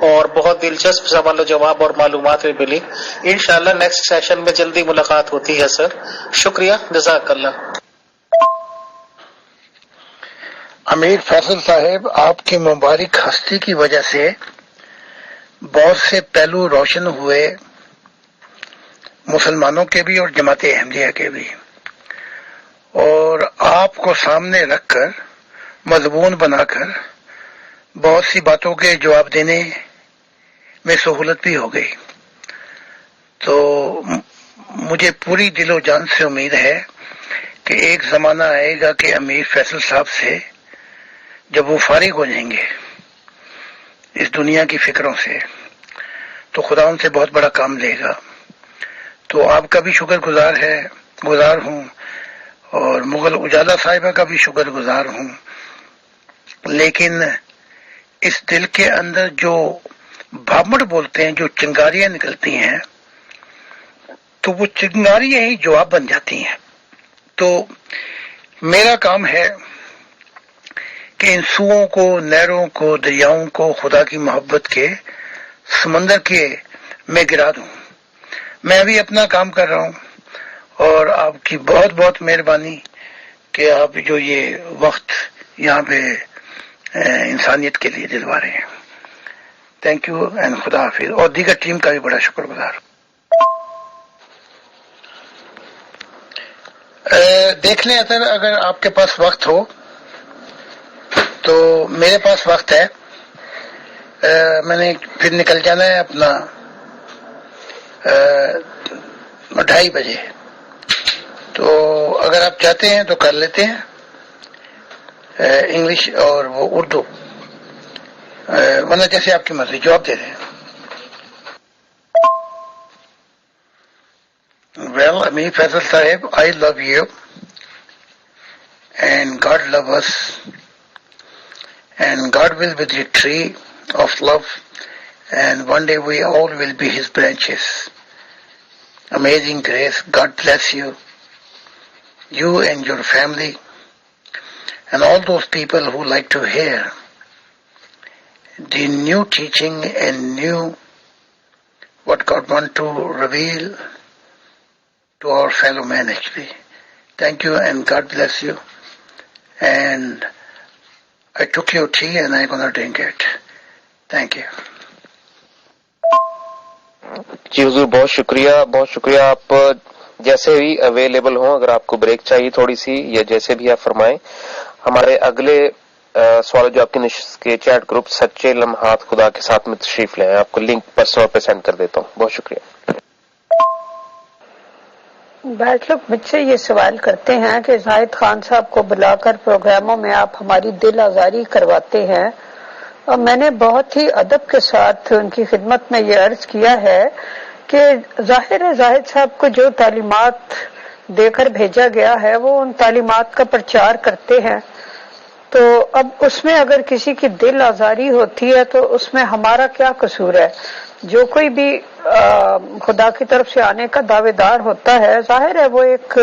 اور بہت دلچسپ سوال و جواب اور معلومات بھی ملی. انشاءاللہ نیکسٹ سیشن میں جلدی ملاقات ہوتی ہے سر. شکریہ، جزاک اللہ. امیر فیصل صاحب، آپ کی مبارک ہستی کی وجہ سے بہت سے پہلو روشن ہوئے، مسلمانوں کے بھی اور جماعت احمدیہ کے بھی، اور آپ کو سامنے رکھ کر مضمون بنا کر بہت سی باتوں کے جواب دینے میں سہولت بھی ہو گئی. تو مجھے پوری دل و جان سے امید ہے کہ ایک زمانہ آئے گا کہ امیر فیصل صاحب سے جب وہ فارغ ہو جائیں گے اس دنیا کی فکروں سے تو خدا ان سے بہت بڑا کام لے گا. تو آپ کا بھی شکر گزار ہوں اور مغل اجالا صاحبہ کا بھی شکر گزار ہوں. لیکن اس دل کے اندر جو بھامڑ بولتے ہیں، جو چنگاریاں نکلتی ہیں، تو وہ چنگاریاں ہی جواب بن جاتی ہیں. تو میرا کام ہے کہ ان سوؤں کو، نہروں کو، دریاؤں کو خدا کی محبت کے سمندر کے میں گرا دوں. میں بھی اپنا کام کر رہا ہوں اور آپ کی بہت بہت مہربانی کہ آپ جو یہ وقت یہاں پہ انسانیت کے لیے دلوا رہے ہیں. تھینک یو اینڈ خدا حافظ. اور دیگر ٹیم کا بھی بڑا شکر گزار. دیکھ لیں اگر آپ کے پاس وقت ہو تو میرے پاس وقت ہے. میں نے پھر نکل جانا ہے اپنا 2:30 بجے. تو اگر آپ چاہتے ہیں تو کر لیتے ہیں انگلش اور وہ اردو، ورنہ جیسے آپ کی مرضی جواب دے دیں. Well, Amir Faisal Sahib, I love you and God love us and God will be the tree of love and one day we all will be his branches. Amazing grace. God bless you, you and your family and all those people who like to hear the new teaching and new what God want to reveal to our fellow man actually. Thank you and God bless you. And I took your tea and I'm gonna drink it. Thank you. جی حضور بہت شکریہ. آپ جیسے بھی اویلیبل ہوں، اگر آپ کو بریک چاہیے تھوڑی سی یا جیسے بھی آپ فرمائیں. ہمارے اگلے سوال جو آپ کے نشست کے چیٹ گروپ سچے لمحات خدا کے ساتھ میں تشریف لیں. آپ کو لنک پرسنل پہ سینڈ کر دیتا ہوں. بہت شکریہ. بعض لوگ مجھ سے یہ سوال کرتے ہیں کہ زاہد خان صاحب کو بلا کر پروگراموں میں آپ ہماری دل آزاری کرواتے ہیں، اور میں نے بہت ہی ادب کے ساتھ ان کی خدمت میں یہ عرض کیا ہے کہ ظاہر ہے زاہد صاحب کو جو تعلیمات دے کر بھیجا گیا ہے وہ ان تعلیمات کا پرچار کرتے ہیں. تو اب اس میں اگر کسی کی دل آزاری ہوتی ہے تو اس میں ہمارا کیا قصور ہے؟ جو کوئی بھی خدا کی طرف سے آنے کا دعوے دار ہوتا ہے، ظاہر ہے وہ ایک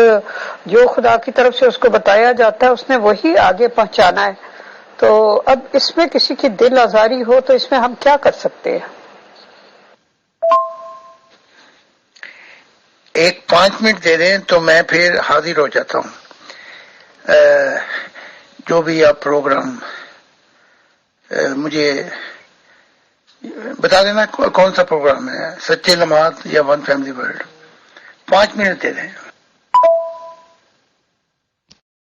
جو خدا کی طرف سے اس کو بتایا جاتا ہے اس نے وہی آگے پہنچانا ہے. تو اب اس میں کسی کی دل آزاری ہو تو اس میں ہم کیا کر سکتے ہیں؟ ایک 5 منٹ دے دیں تو میں پھر حاضر ہو جاتا ہوں. جو بھی آپ پروگرام مجھے بتا دینا کون سا پروگرام ہے، سچے لمحات یا ون فیملی ورلڈ. 5 منٹ دے دیں.